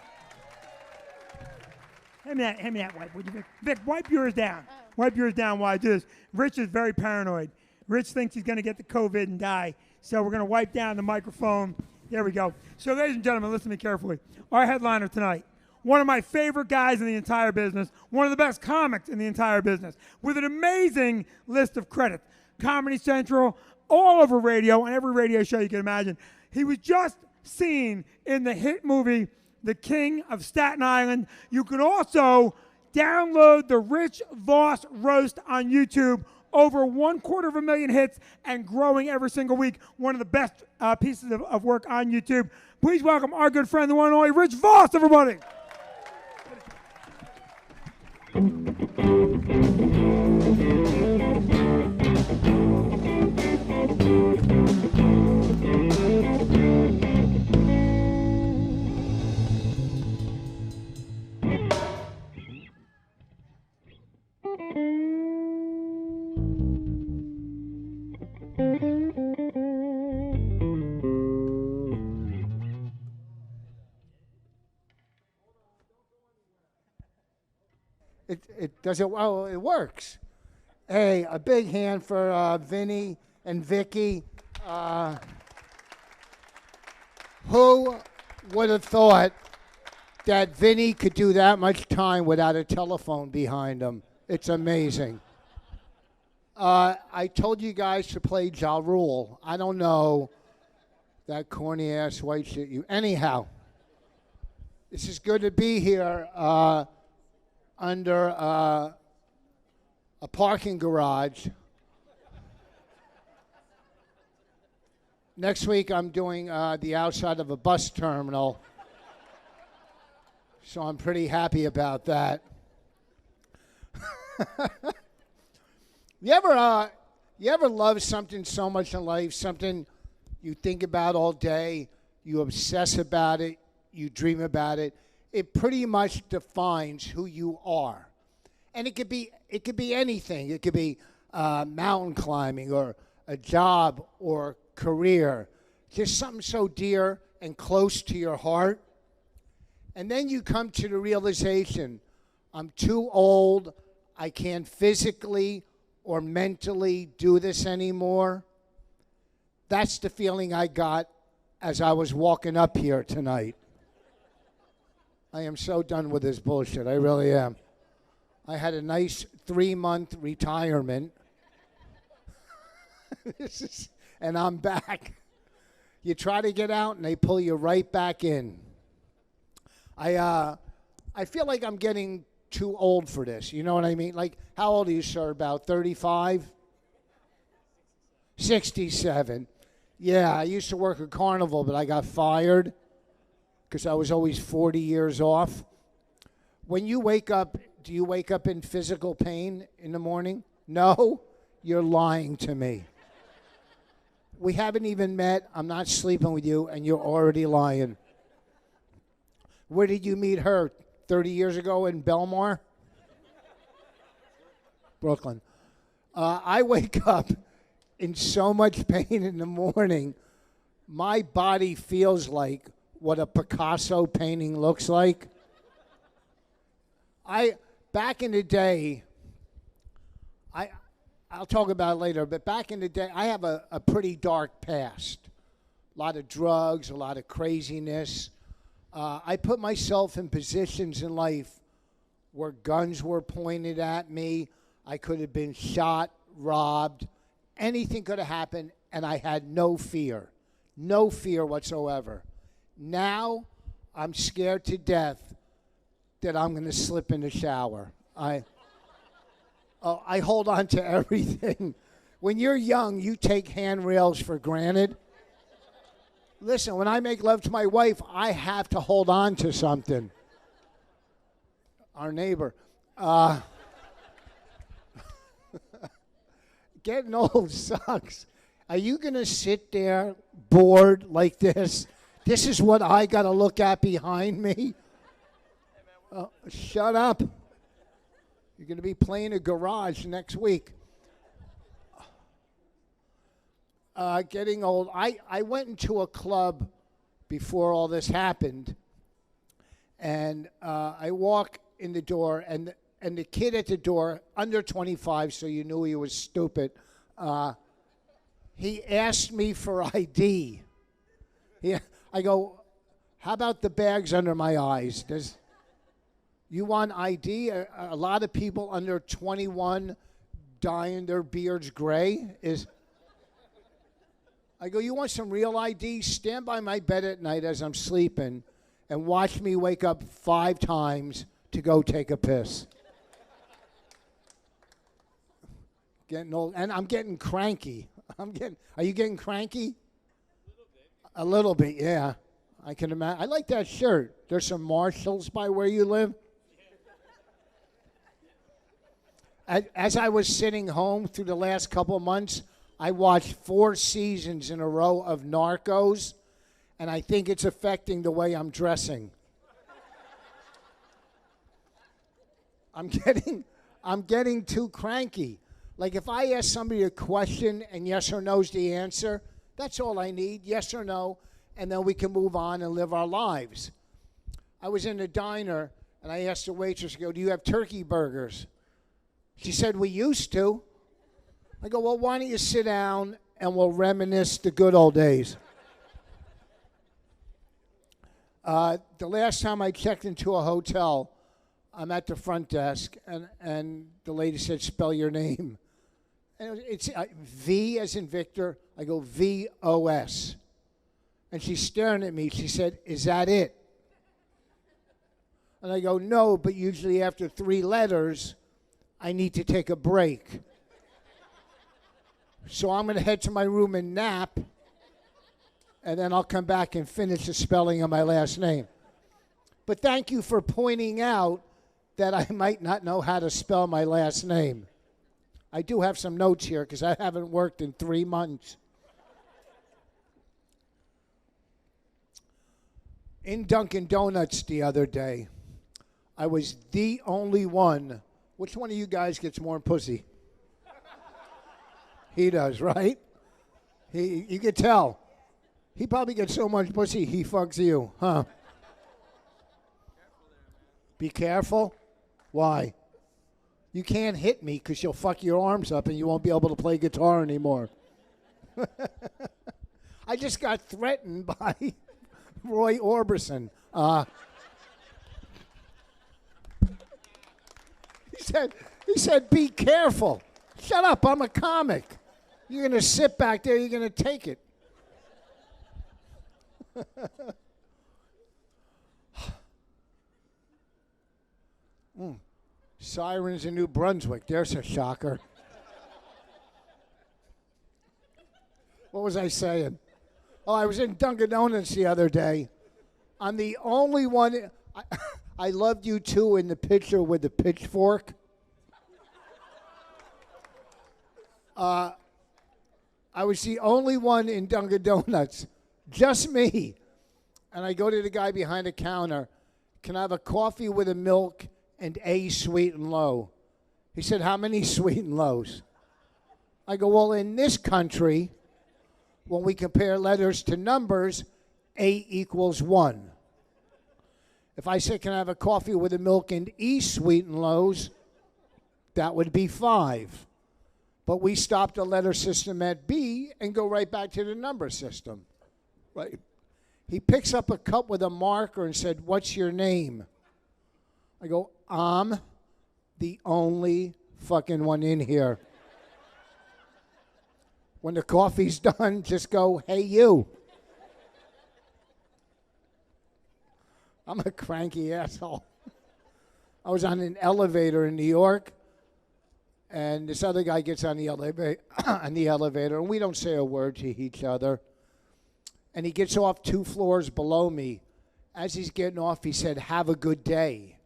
Hand me that wipe, would you, Vic? Vic, wipe yours down. Wipe yours down while I do this. Rich is very paranoid. Rich thinks he's going to get the COVID and die. So we're going to wipe down the microphone. There we go. So, ladies and gentlemen, listen to me carefully. Our headliner tonight, one of my favorite guys in the entire business, one of the best comics in the entire business, with an amazing list of credits. Comedy Central, all over radio, on every radio show you can imagine. He was just seen in the hit movie, The King of Staten Island. You can also download the Rich Vos roast on YouTube. Over 250,000 hits and growing every single week. One of the best pieces of work on YouTube. Please welcome our good friend, the one and only Rich Vos, everybody. Does it? Oh, it works. Hey, a big hand for Vinny and Vicky. Who would have thought that Vinny could do that much time without a telephone behind him? It's amazing. I told you guys to play Ja Rule. I don't know that corny ass white shit you. Anyhow, this is good to be here under a parking garage. Next week I'm doing the outside of a bus terminal, so I'm pretty happy about that. You ever love something so much in life, something you think about all day, you obsess about it, you dream about it? It pretty much defines who you are. And it could be anything. It could be mountain climbing or a job or career, just something so dear and close to your heart. And then you come to the realization, I'm too old, I can't physically or mentally do this anymore. That's the feeling I got as I was walking up here tonight. I am so done with this bullshit, I really am. I had a nice 3-month retirement. And I'm back. You try to get out and they pull you right back in. I feel like I'm getting too old for this. You know what I mean? Like, how old are you, sir? About 35? 67. Yeah, I used to work at Carnival, but I got fired because I was always 40 years off. When you wake up, do you wake up in physical pain in the morning? No? You're lying to me. We haven't even met. I'm not sleeping with you, and you're already lying. Where did you meet her? 30 years ago in Belmar? Brooklyn. I wake up in so much pain in the morning. My body feels like what a Picasso painting looks like. Back in the day, I'll talk about it later, but back in the day, I have a pretty dark past. A lot of drugs, a lot of craziness. I put myself in positions in life where guns were pointed at me. I could have been shot, robbed. Anything could have happened, and I had no fear. No fear whatsoever. Now, I'm scared to death that I'm going to slip in the shower. I hold on to everything. When you're young, you take handrails for granted. Listen, when I make love to my wife, I have to hold on to something. Our neighbor. Getting old sucks. Are you going to sit there bored like this? This is what I got to look at behind me? Shut up. You're going to be playing a garage next week. Getting old. I went into a club before all this happened, and I walk in the door, and the kid at the door, under 25, so you knew he was stupid, he asked me for ID. I go, how about the bags under my eyes? You want ID? A lot of people under 21 dyeing their beards gray. I go, you want some real ID? Stand by my bed at night as I'm sleeping and watch me wake up 5 times to go take a piss. Getting old, and I'm getting cranky. Are you getting cranky? A little bit, yeah. I can imagine. I like that shirt. There's some Marshalls by where you live. As I was sitting home through the last couple of months, I watched 4 seasons in a row of Narcos, and I think it's affecting the way I'm dressing. I'm getting too cranky. Like if I ask somebody a question and yes or no's the answer, that's all I need, yes or no, and then we can move on and live our lives. I was in a diner, and I asked the waitress, I go, do you have turkey burgers? She said, we used to. I go, well, why don't you sit down and we'll reminisce the good old days. The last time I checked into a hotel, I'm at the front desk, and the lady said, spell your name. And it's V as in Victor. I go, V-O-S. And she's staring at me. She said, is that it? And I go, no, but usually after 3 letters, I need to take a break. So I'm going to head to my room and nap, and then I'll come back and finish the spelling of my last name. But thank you for pointing out that I might not know how to spell my last name. I do have some notes here because I haven't worked in 3 months. In Dunkin' Donuts the other day, I was the only one. Which one of you guys gets more pussy? He does, right? You could tell. He probably gets so much pussy, he fucks you, huh? Be careful. Why? You can't hit me because you'll fuck your arms up and you won't be able to play guitar anymore. I just got threatened by Roy Orbison. He said, be careful. Shut up, I'm a comic. You're going to sit back there, you're going to take it. Sirens in New Brunswick, there's a shocker. What was I saying? Oh, I was in Dunkin' Donuts the other day. I'm the only one. I loved you too in the picture with the pitchfork. I was the only one in Dunkin' Donuts, just me. And I go to the guy behind the counter. Can I have a coffee with a milk and a sweet and low? He said, how many sweet and lows? I go, well, in this country, when we compare letters to numbers, A equals 1. If I say, can I have a coffee with a milk and E sweet and lows, that would be 5. But we stop the letter system at B and go right back to the number system. Right? He picks up a cup with a marker and said, what's your name? I go, I'm the only fucking one in here. When the coffee's done, just go, hey, you. I'm a cranky asshole. I was on an elevator in New York, and this other guy gets on the elevator, and we don't say a word to each other. And he gets off 2 floors below me. As he's getting off, he said, have a good day.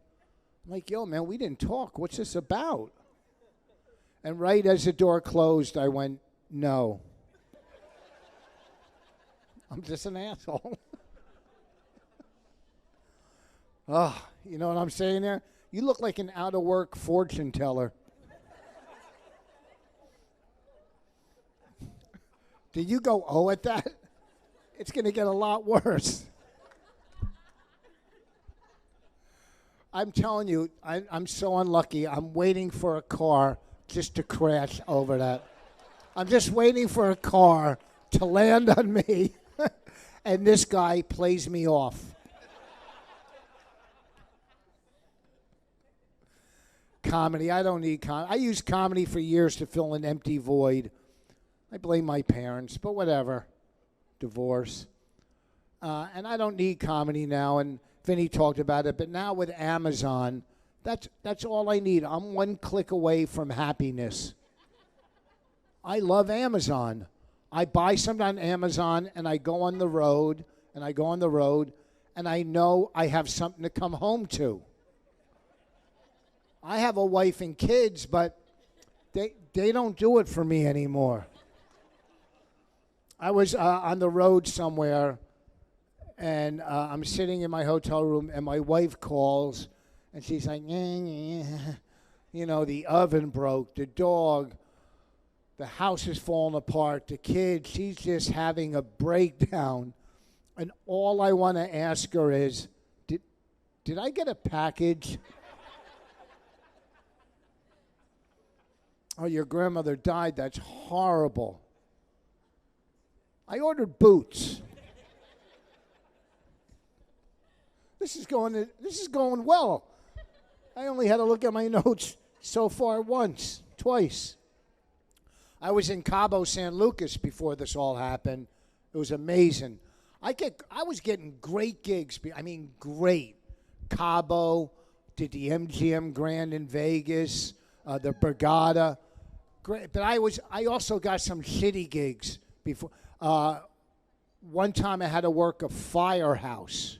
I'm like, yo, man, we didn't talk. What's this about? And right as the door closed, I went, no. I'm just an asshole. Oh, you know what I'm saying there? You look like an out-of-work fortune teller. Did you go, oh, at that? It's going to get a lot worse. I'm telling you, I'm so unlucky. I'm waiting for a car just to crash over that. I'm just waiting for a car to land on me, and this guy plays me off. Comedy, I don't need comedy. I used comedy for years to fill an empty void. I blame my parents, but whatever. Divorce. And I don't need comedy now, and Vinny talked about it, but now with Amazon, that's all I need. I'm 1 click away from happiness. I love Amazon. I buy something on Amazon, and I go on the road, and I know I have something to come home to. I have a wife and kids, but they don't do it for me anymore. I was on the road somewhere, and I'm sitting in my hotel room, and my wife calls, and she's like, you know, the oven broke, the dog, the house is falling apart, the kid, she's just having a breakdown. And all I want to ask her is, did I get a package? Oh, your grandmother died. That's horrible. I ordered boots. This is going well. I only had to look at my notes so far twice. I was in Cabo San Lucas before this all happened. It was amazing. I was getting great gigs. I mean, great. Cabo, did the MGM Grand in Vegas, the Borgata. Great. But I also got some shitty gigs before. One time I had to work a firehouse.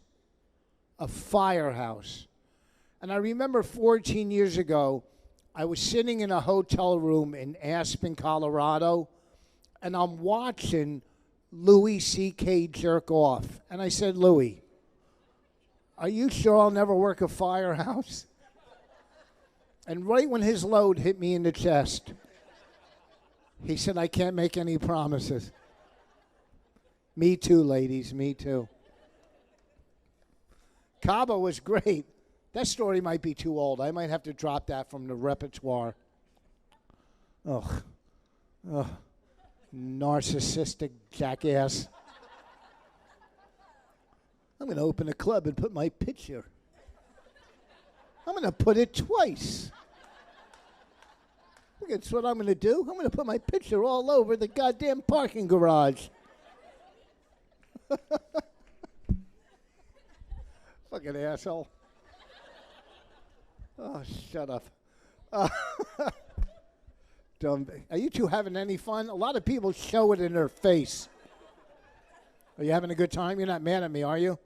And I remember 14 years ago, I was sitting in a hotel room in Aspen, Colorado, and I'm watching Louis C.K. jerk off. And I said, Louis, are you sure I'll never work a firehouse? And right when his load hit me in the chest, he said, I can't make any promises. Me too, ladies, me too. Cabo was great. That story might be too old. I might have to drop that from the repertoire. Ugh. Narcissistic jackass. I'm going to open a club and put my picture. I'm going to put it twice. Look, that's what I'm going to do. I'm going to put my picture all over the goddamn parking garage. Fucking asshole. Oh, shut up. Dumb. Are you two having any fun? A lot of people show it in their face. Are you having a good time? You're not mad at me, are you?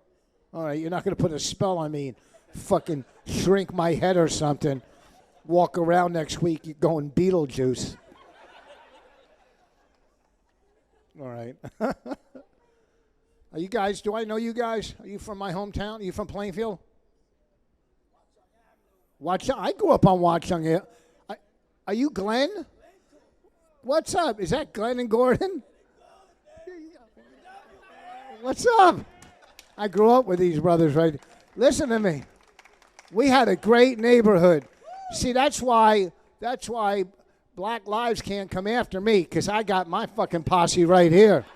All right, you're not going to put a spell on me and fucking shrink my head or something. Walk around next week going Beetlejuice. All right. Are you guys, do I know you guys? Are you from my hometown? Are you from Plainfield? I grew up on Watchung. Are you Glenn? What's up? Is that Glenn and Gordon? What's up? I grew up with these brothers, right? Listen to me. We had a great neighborhood. See, that's why Black Lives can't come after me, because I got my fucking posse right here.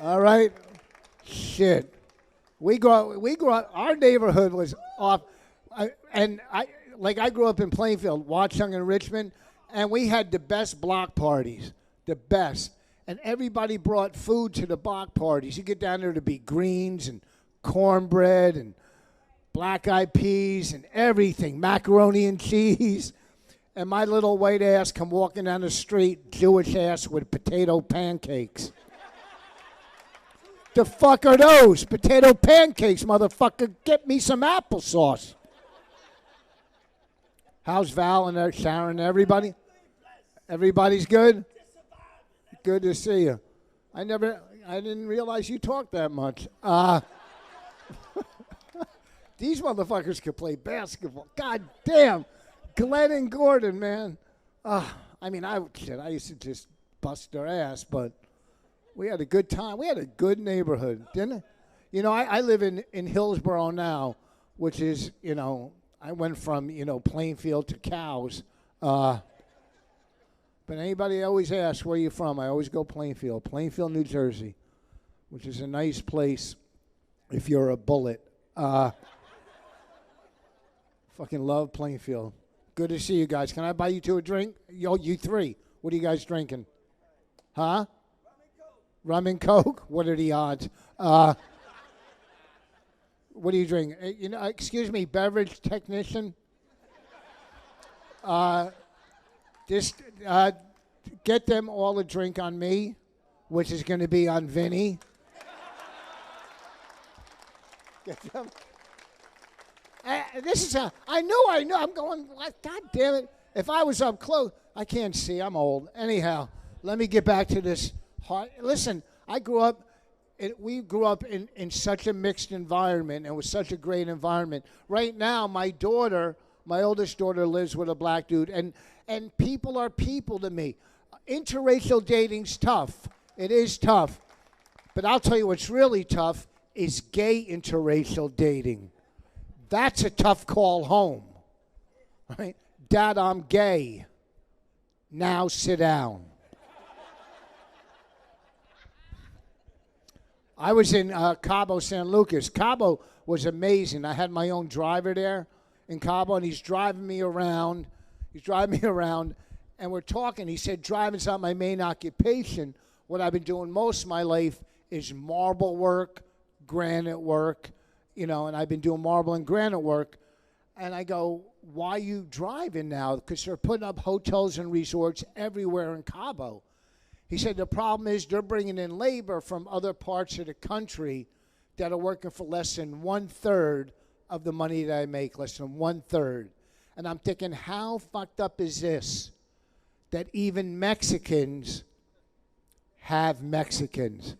All right? Shit. We grew up, our neighborhood was off, I grew up in Plainfield, Watchung and Richmond, and we had the best block parties, the best. And everybody brought food to the block parties. You get down there to be greens and cornbread and black-eyed peas and everything, macaroni and cheese. And my little white ass come walking down the street, Jewish ass with potato pancakes. The fuck are those? Potato pancakes, motherfucker. Get me some applesauce. How's Val and Sharon and everybody? Everybody's good? Good to see you. I didn't realize you talked that much. These motherfuckers could play basketball. God damn. Glenn and Gordon, man. I used to just bust their ass, but we had a good time. We had a good neighborhood, didn't it? You know, I live in Hillsborough now, which is, I went from, Plainfield to Cows. But anybody always asks, where are you from? I always go Plainfield, New Jersey, which is a nice place if you're a bullet. Fucking love Plainfield. Good to see you guys. Can I buy you two a drink? You three. What are you guys drinking? Huh? Rum and Coke? What are the odds? What are you drinking? Excuse me, beverage technician. Just get them all a drink on me, which is going to be on Vinny. Get them. I know. I'm going, God damn it. If I was up close, I can't see. I'm old. Anyhow, let me get back to this. Listen, we grew up in such a mixed environment. It was such a great environment. Right now, my oldest daughter lives with a black dude, and people are people to me. Interracial dating's tough. It is tough. But I'll tell you what's really tough is gay interracial dating. That's a tough call home. Right? Dad, I'm gay. Now sit down. I was in Cabo San Lucas. Cabo was amazing. I had my own driver there in Cabo, and he's driving me around. And we're talking. He said, driving's not my main occupation. What I've been doing most of my life is marble work, granite work, and I've been doing marble and granite work. And I go, why are you driving now? Because they're putting up hotels and resorts everywhere in Cabo. He said, the problem is they're bringing in labor from other parts of the country that are working for less than 1/3 of the money that I make, less than 1/3. And I'm thinking, how fucked up is this? That even Mexicans have Mexicans.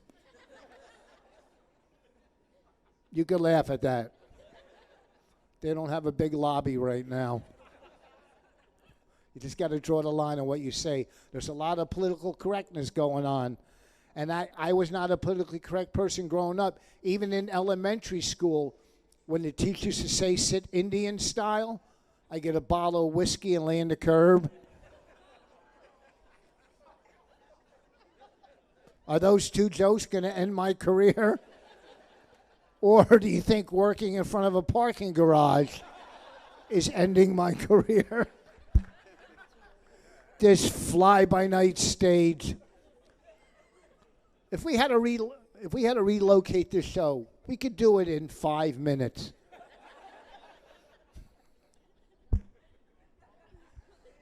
You could laugh at that. They don't have a big lobby right now. You just got to draw the line on what you say. There's a lot of political correctness going on. And I was not a politically correct person growing up. Even in elementary school, when the teacher used to say sit Indian style, I get a bottle of whiskey and lay in the curb. Are those two jokes going to end my career? Or do you think working in front of a parking garage is ending my career? This fly-by-night stage. If we had to relocate this show, we could do it in 5 minutes.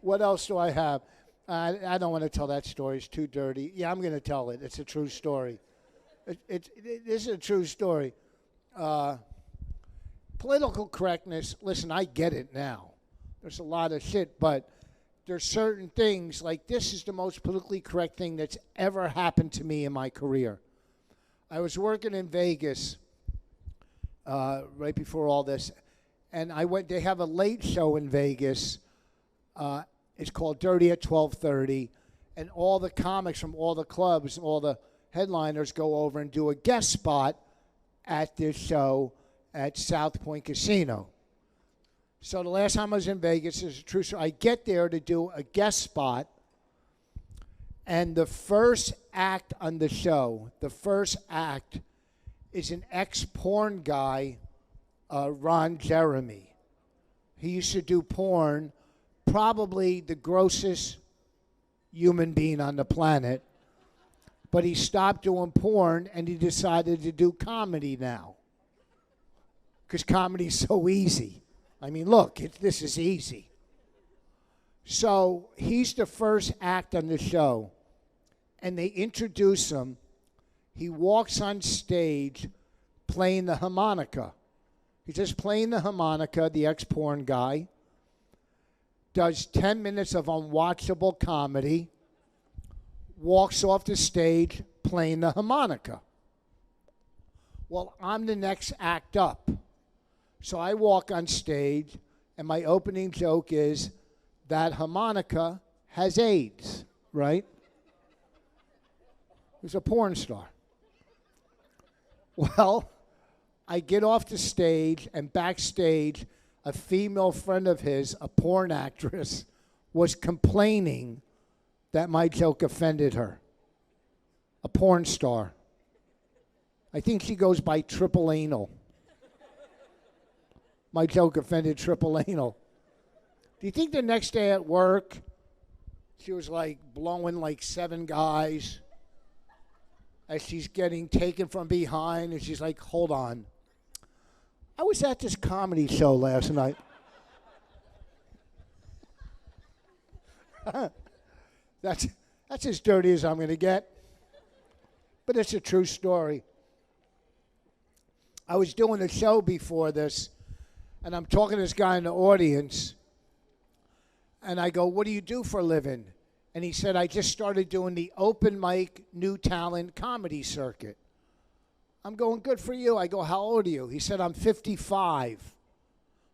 What else do I have? I don't want to tell that story. It's too dirty. Yeah, I'm going to tell it. It's a true story. This is a true story. Political correctness, listen, I get it now. There's a lot of shit, but there's certain things, like this is the most politically correct thing that's ever happened to me in my career. I was working in Vegas right before all this, and they have a late show in Vegas. It's called Dirty at 12:30, and all the comics from all the clubs, all the headliners go over and do a guest spot at this show at South Point Casino. So the last time I was in Vegas, is a true story. I get there to do a guest spot, and the first act on the show, is an ex-porn guy, Ron Jeremy. He used to do porn, probably the grossest human being on the planet. But he stopped doing porn, and he decided to do comedy now. Because comedy's so easy. I mean, look, this is easy. So he's the first act on the show, and they introduce him. He walks on stage playing the harmonica. He's just playing the harmonica, the ex-porn guy. Does 10 minutes of unwatchable comedy. Walks off the stage playing the harmonica. Well, I'm the next act up. So I walk on stage, and my opening joke is that harmonica has AIDS, right? He's a porn star. Well, I get off the stage, and backstage, a female friend of his, a porn actress, was complaining that my joke offended her. A porn star. I think she goes by Triple Anal. My joke offended Triple Anal. Do you think the next day at work, she was like blowing like 7 guys as she's getting taken from behind, and she's like, hold on. I was at this comedy show last night. That's as dirty as I'm going to get. But it's a true story. I was doing a show before this, and I'm talking to this guy in the audience, and I go, what do you do for a living? And he said, I just started doing the open mic new talent comedy circuit. I'm going, good for you. I go, how old are you? He said, I'm 55.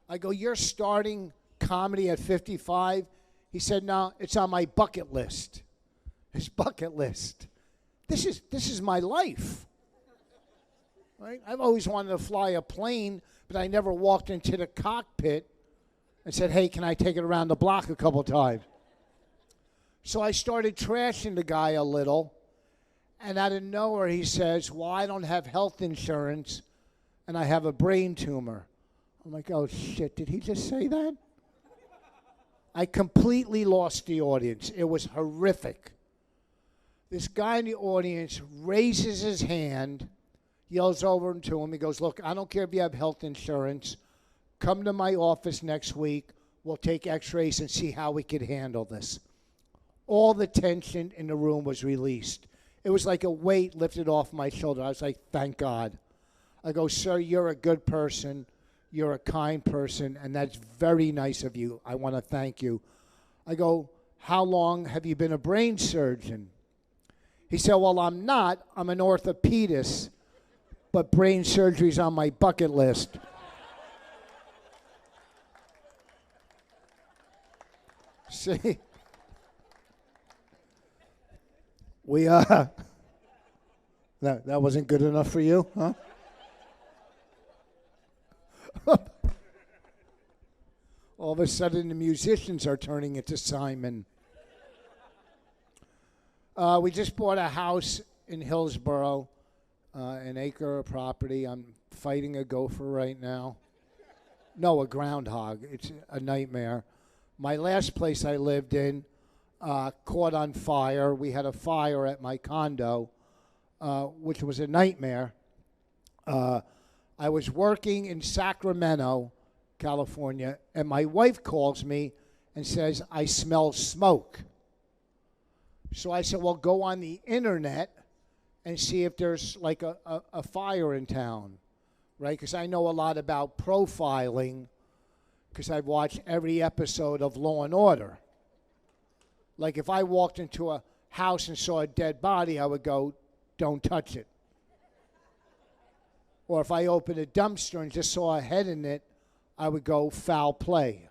I go, you're starting comedy at 55? He said, no, it's on my bucket list. His bucket list. This is my life. Right? I've always wanted to fly a plane, but I never walked into the cockpit and said, hey, can I take it around the block a couple times? So I started trashing the guy a little, and out of nowhere he says, well, I don't have health insurance, and I have a brain tumor. I'm like, oh, shit, did he just say that? I completely lost the audience. It was horrific. This guy in the audience raises his hand, yells over to him. He goes, look, I don't care if you have health insurance. Come to my office next week. We'll take x-rays and see how we could handle this. All the tension in the room was released. It was like a weight lifted off my shoulder. I was like, thank God. I go, sir, you're a good person. You're a kind person, and that's very nice of you. I want to thank you. I go, how long have you been a brain surgeon? He said, well, I'm not. I'm an orthopedist, but brain surgery's on my bucket list. See? We, that wasn't good enough for you, huh? All of a sudden, the musicians are turning into Simon. We just bought a house in Hillsborough, an acre of property. I'm fighting a gopher right now. No, a groundhog. It's a nightmare. My last place I lived in caught on fire. We had a fire at my condo, which was a nightmare. I was working in Sacramento, California, and my wife calls me and says, I smell smoke. So I said, well, go on the internet and see if there's like a fire in town, right? Because I know a lot about profiling because I've watched every episode of Law and Order. Like if I walked into a house and saw a dead body, I would go, don't touch it. Or if I opened a dumpster and just saw a head in it, I would go foul play.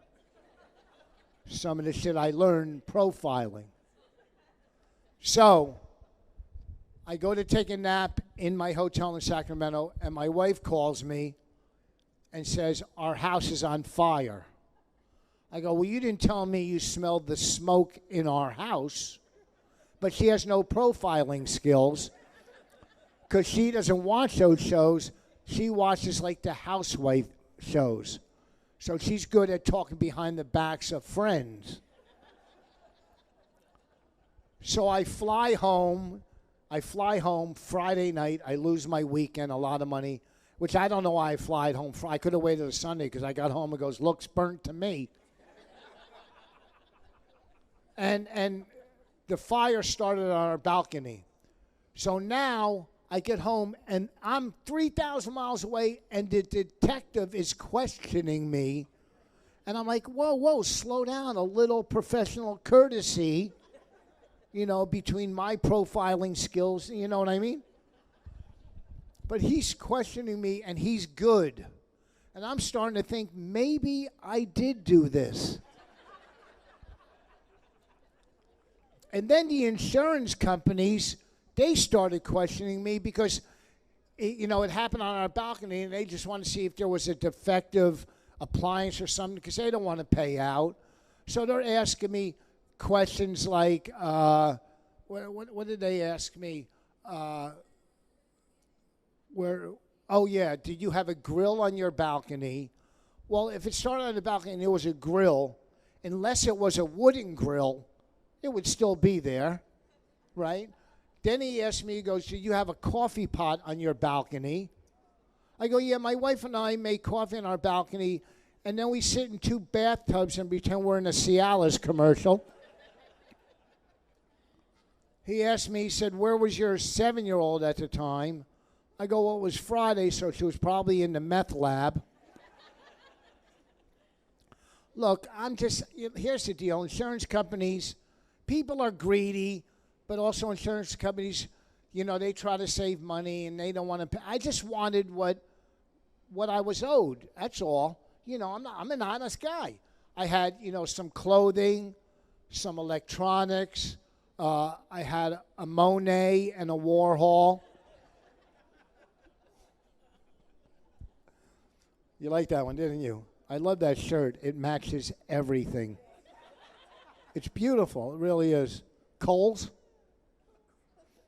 Some of the shit I learned profiling. So I go to take a nap in my hotel in Sacramento, and my wife calls me and says, our house is on fire. I go, well, you didn't tell me you smelled the smoke in our house. But she has no profiling skills because she doesn't watch those shows. She watches like the housewife shows. So she's good at talking behind the backs of friends. So I fly home Friday night. I lose my weekend, a lot of money, which I don't know why I flied home. I could have waited a Sunday because I got home and goes, looks burnt to me. And the fire started on our balcony. So now I get home and I'm 3,000 miles away and the detective is questioning me. And I'm like, whoa, slow down, a little professional courtesy, between my profiling skills, you know what I mean? But he's questioning me and he's good. And I'm starting to think maybe I did do this. And then the insurance companies, they started questioning me because, it happened on our balcony, and they just wanted to see if there was a defective appliance or something because they don't want to pay out. So they're asking me questions like, what did they ask me? Did you have a grill on your balcony? Well, if it started on the balcony and there was a grill, unless it was a wooden grill, it would still be there, right? Then he asked me, he goes, do you have a coffee pot on your balcony? I go, yeah, my wife and I make coffee on our balcony, and then we sit in 2 bathtubs and pretend we're in a Cialis commercial. He asked me, he said, where was your 7-year-old at the time? I go, well, it was Friday, so she was probably in the meth lab. Look, here's the deal. Insurance companies, people are greedy, but also insurance companies, they try to save money and they don't want to pay. I just wanted what I was owed. That's all. I'm an honest guy. I had, some clothing, some electronics. I had a Monet and a Warhol. You liked that one, didn't you? I love that shirt. It matches everything. It's beautiful. It really is. Kohl's.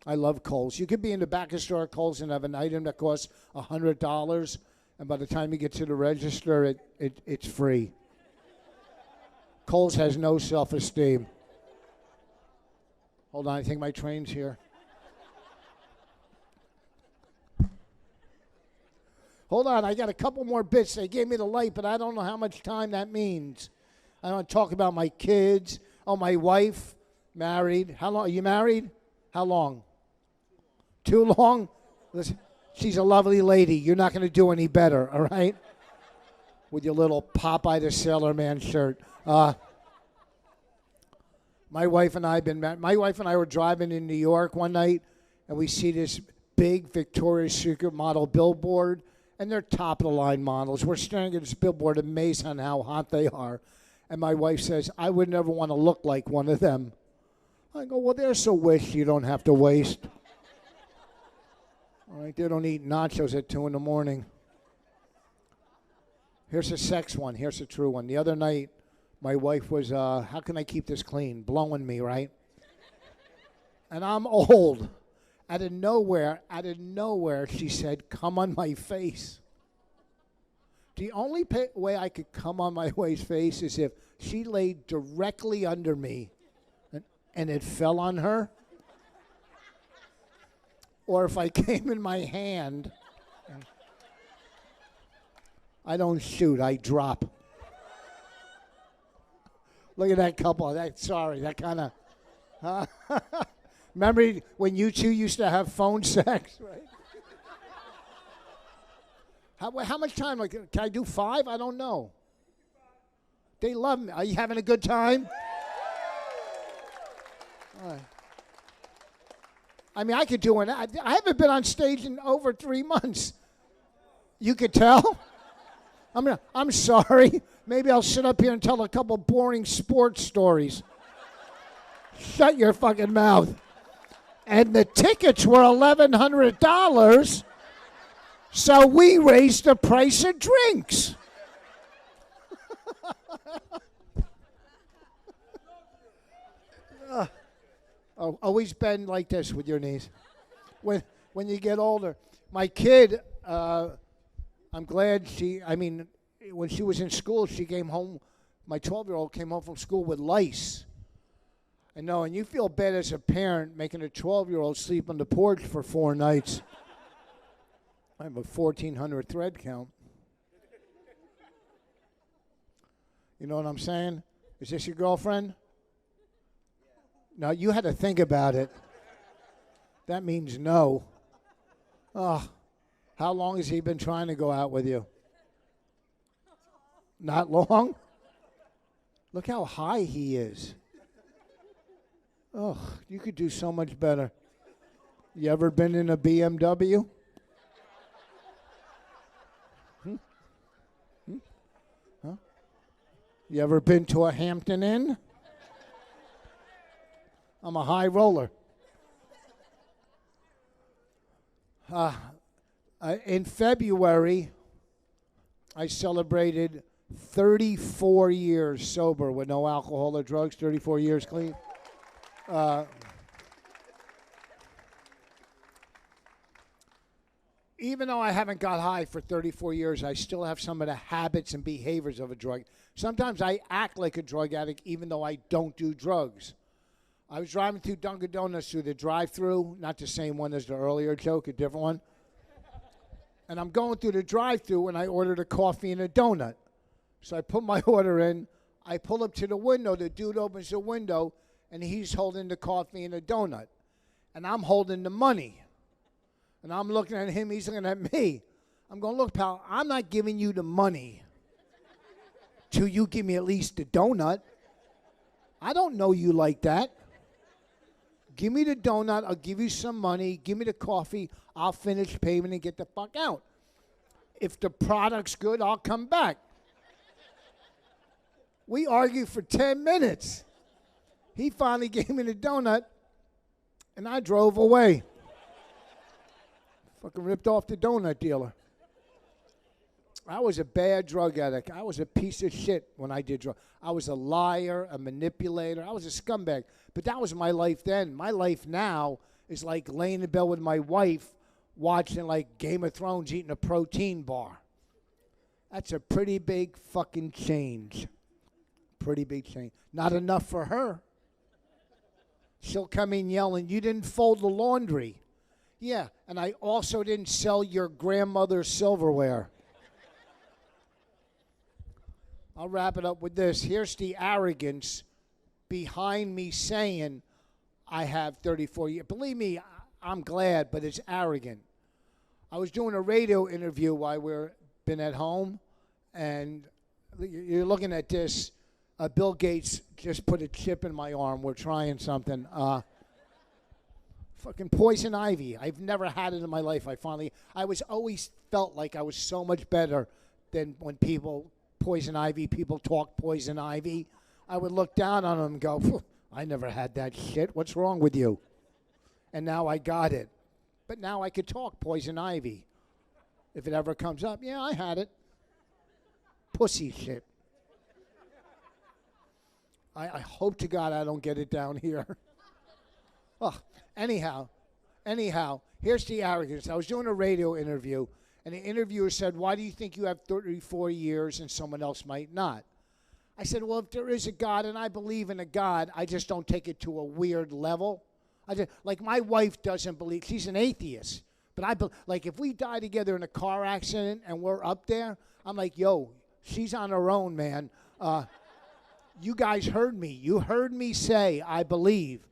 I love Kohl's. You could be in the back of store at Kohl's and have an item that costs $100, and by the time you get to the register, it's free. Kohl's has no self-esteem. Hold on, I think my train's here. Hold on, I got a couple more bits. They gave me the light, but I don't know how much time that means. I want to talk about my kids. Oh, my wife, married. How long? Are you married? How long? Too long? Listen, she's a lovely lady. You're not going to do any better, all right? With your little Popeye the Sailor Man shirt. My wife and I have been married. My wife and I were driving in New York one night, and we see this big Victoria's Secret model billboard, and they're top-of-the-line models. We're staring at this billboard amazed on how hot they are. And my wife says, I would never want to look like one of them. I go, well, they're so wish you don't have to waste. All right, they don't eat nachos at 2 in the morning. Here's a sex one. Here's a true one. The other night, my wife was, how can I keep this clean? Blowing me, right? And I'm old. Out of nowhere, she said, come on my face. The only way I could come on my wife's face is if she laid directly under me and it fell on her. Or if I came in my hand. I don't shoot, I drop. Look at that couple. That kind of. Remember when you two used to have phone sex, right? How much time? Like, can I do 5? I don't know. They love me. Are you having a good time? All right. I mean, I could do it. I haven't been on stage in over 3 months. You could tell. I'm sorry. Maybe I'll sit up here and tell a couple boring sports stories. Shut your fucking mouth. And the tickets were $1,100, so we raised the price of drinks. Always bend like this with your knees. When you get older. My kid, I'm glad when she was in school, she came home, my 12-year-old came home from school with lice. I know, and you feel bad as a parent making a 12-year-old sleep on the porch for 4 nights. I have a 1,400 thread count. You know what I'm saying? Is this your girlfriend? No, you had to think about it. That means no. Oh, how long has he been trying to go out with you? Not long? Look how high he is. Oh, you could do so much better. You ever been in a BMW? Huh? You ever been to a Hampton Inn? I'm a high roller. In February, I celebrated 34 years sober with no alcohol or drugs, 34 years clean. Even though I haven't got high for 34 years, I still have some of the habits and behaviors of a drug. Sometimes I act like a drug addict even though I don't do drugs. I was driving through Dunkin' Donuts through the drive-thru, not the same one as the earlier joke, a different one. And I'm going through the drive-thru and I ordered a coffee and a donut. So I put my order in. I pull up to the window. The dude opens the window and he's holding the coffee and a donut. And I'm holding the money. And I'm looking at him, he's looking at me. I'm going, look, pal, I'm not giving you the money till you give me at least the donut. I don't know you like that. Give me the donut, I'll give you some money, give me the coffee, I'll finish payment and get the fuck out. If the product's good, I'll come back. We argued for 10 minutes. He finally gave me the donut, and I drove away. Fucking ripped off the donut dealer. I was a bad drug addict. I was a piece of shit when I did drugs. I was a liar, a manipulator. I was a scumbag. But that was my life then. My life now is like laying in bed with my wife watching like Game of Thrones, eating a protein bar. That's a pretty big fucking change. Pretty big change. Not enough for her. She'll come in yelling, you didn't fold the laundry. Yeah, and I also didn't sell your grandmother's silverware. I'll wrap it up with this. Here's the arrogance behind me saying I have 34 years. Believe me, I'm glad, but it's arrogant. I was doing a radio interview while we've been at home, and you're looking at this. Bill Gates just put a chip in my arm. We're trying something. Fucking poison ivy. I've never had it in my life. I was always felt like I was so much better than when people talk poison ivy. I would look down on them and go, I never had that shit. What's wrong with you? And now I got it. But now I could talk poison ivy. If it ever comes up, yeah, I had it. Pussy shit. I hope to God I don't get it down here. Oh, anyhow, here's the arrogance. I was doing a radio interview, and the interviewer said, why do you think you have 34 years and someone else might not? I said, well, if there is a God, and I believe in a God, I just don't take it to a weird level. Like my wife doesn't believe, she's an atheist, but like if we die together in a car accident and we're up there, I'm like, yo, she's on her own, man. You guys heard me. You heard me say, I believe.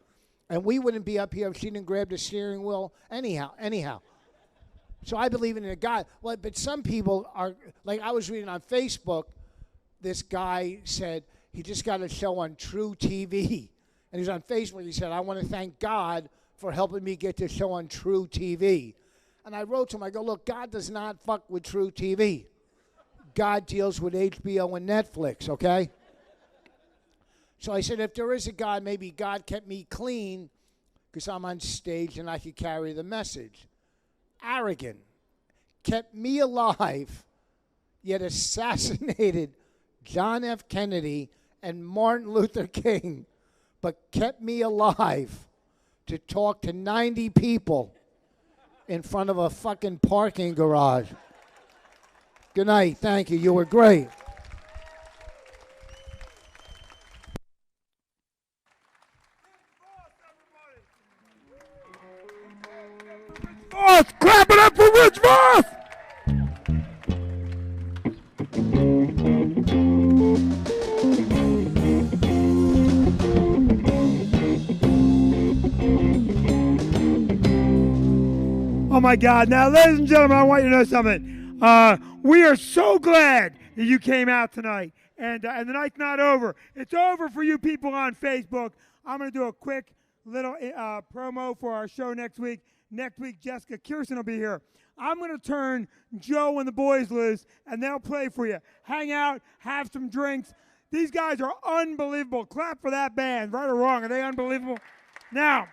And we wouldn't be up here if she didn't grab the steering wheel. Anyhow. So I believe in a God. Well, but some people are, like I was reading on Facebook, this guy said he just got a show on True TV. And he's on Facebook. He said, I want to thank God for helping me get this show on True TV. And I wrote to him, I go, look, God does not fuck with True TV. God deals with HBO and Netflix, okay? So I said, if there is a God, maybe God kept me clean because I'm on stage and I could carry the message. Arrogant. Kept me alive, yet assassinated John F. Kennedy and Martin Luther King, but kept me alive to talk to 90 people in front of a fucking parking garage. Good night. Thank you. You were great. Voss! Clap it up for Rich Vos! Oh my God. Now, ladies and gentlemen, I want you to know something. We are so glad that you came out tonight. And the night's not over. It's over for you people on Facebook. I'm going to do a quick little promo for our show next week. Next week, Jessica Kirsten will be here. I'm going to turn Joe and the boys loose, and they'll play for you. Hang out, have some drinks. These guys are unbelievable. Clap for that band. Right or wrong, are they unbelievable? Now,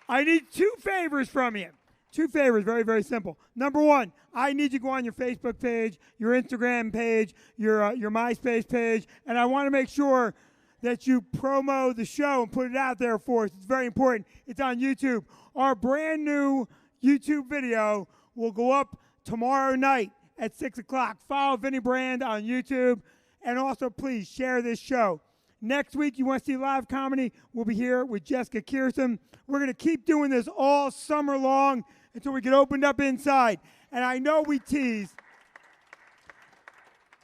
I need 2 favors from you. 2 favors, very, very simple. Number 1, I need you to go on your Facebook page, your Instagram page, your MySpace page, and I want to make sure that you promo the show and put it out there for us. It's very important. It's on YouTube. Our brand new YouTube video will go up tomorrow night at 6 o'clock. Follow Vinny Brand on YouTube. And also, please share this show. Next week, you want to see live comedy, we'll be here with Jessica Kirsten. We're going to keep doing this all summer long until we get opened up inside. And I know we tease,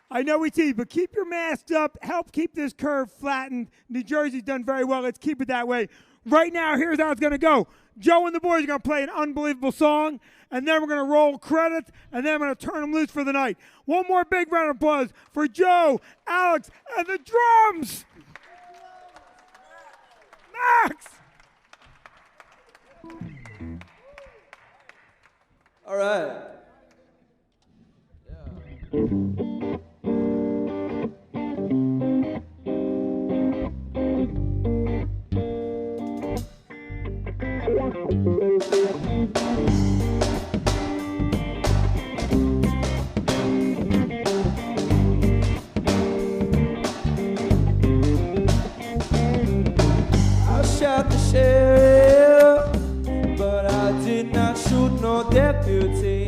but keep your masks up. Help keep this curve flattened. New Jersey's done very well. Let's keep it that way. Right now, here's how it's going to go. Joe and the boys are going to play an unbelievable song, and then we're going to roll credits, and then I'm going to turn them loose for the night. One more big round of applause for Joe, Alex, and the drums. Max! All right. sheriff, but I did not shoot no deputy.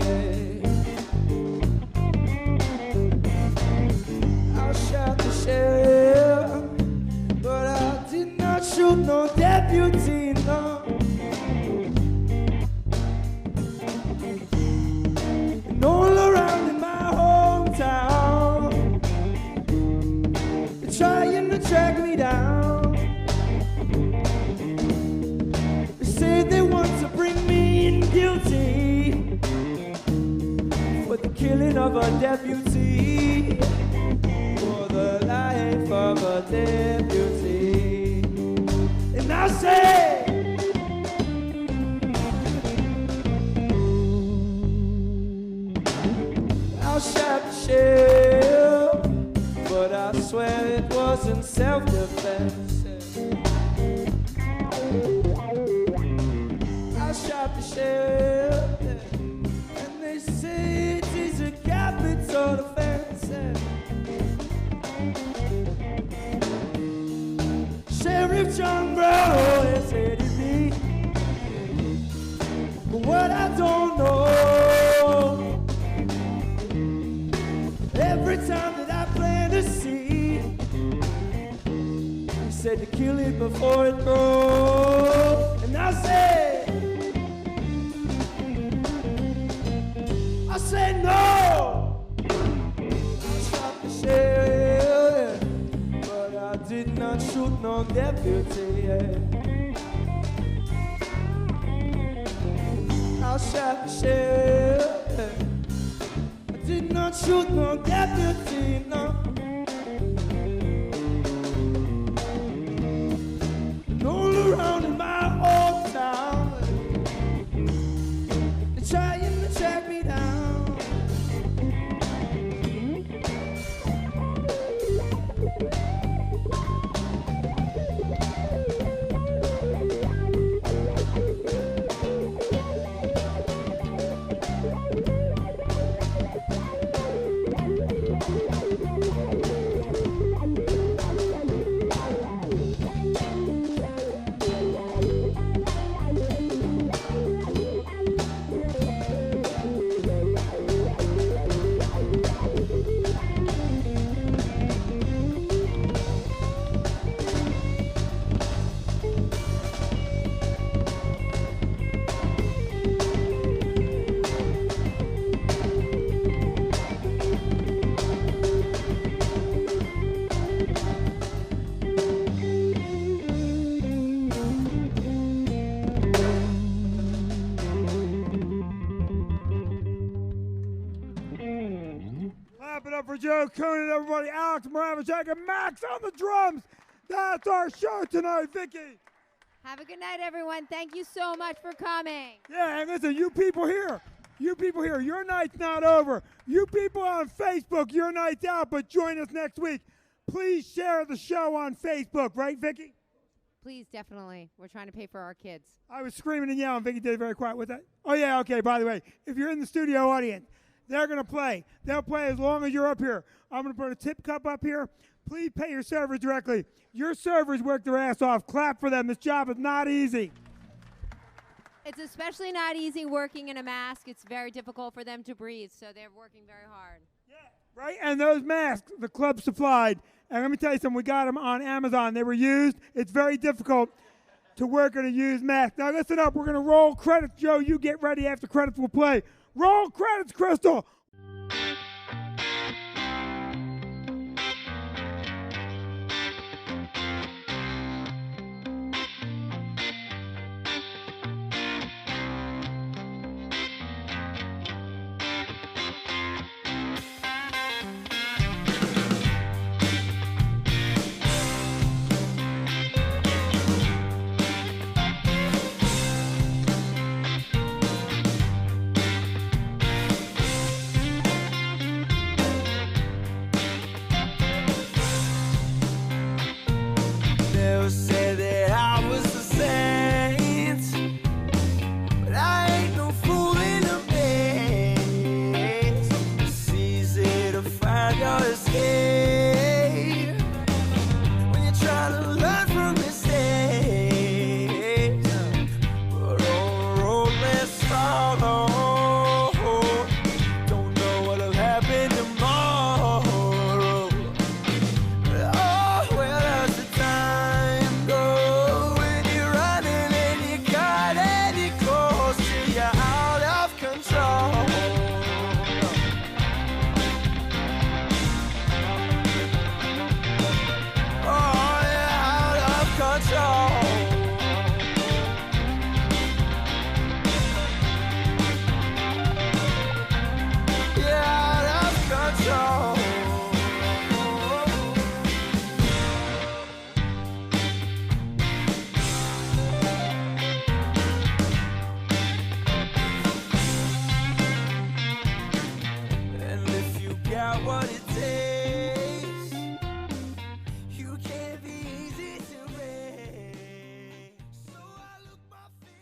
I shot the sheriff, but I did not shoot no deputy, no. And all around in my hometown, they're trying to track me down. They say they want to bring me in guilty for the killing of a deputy, for the life of a deputy. And I say, I shot the sheriff, but I swear it wasn't self-defense. I shot the sheriff, and they say it is a capital offense. Sheriff John Brown has hated me, but what I don't know, every time that I plant a seed, he said to kill it before it grows. And I said no. I shot the sheriff, but I did not shoot no deputy. I shot the sheriff, I did not shoot no deputy, no. And all around in my old town, they're trying to track me down. For Joe Coonan, everybody, Alex Moravicek, and Max on the drums. That's our show tonight, Vicky. Have a good night, everyone. Thank you so much for coming. Yeah, and listen, you people here, your night's not over. You people on Facebook, your night's out, but join us next week. Please share the show on Facebook, right, Vicky? Please, definitely. We're trying to pay for our kids. I was screaming and yelling. Vicky did it very quiet with that. Oh, yeah, okay, by the way, if you're in the studio audience, they're going to play. They'll play as long as you're up here. I'm going to put a tip cup up here. Please pay your servers directly. Your servers work their ass off. Clap for them. This job is not easy. It's especially not easy working in a mask. It's very difficult for them to breathe, so they're working very hard. Yeah, right? And those masks, the club supplied. And let me tell you something. We got them on Amazon. They were used. It's very difficult to work in a used mask. Now, listen up. We're going to roll credits. Joe, you get ready. After credits, we'll play. Roll credits, Crystal. control. Control. And if you got what it takes.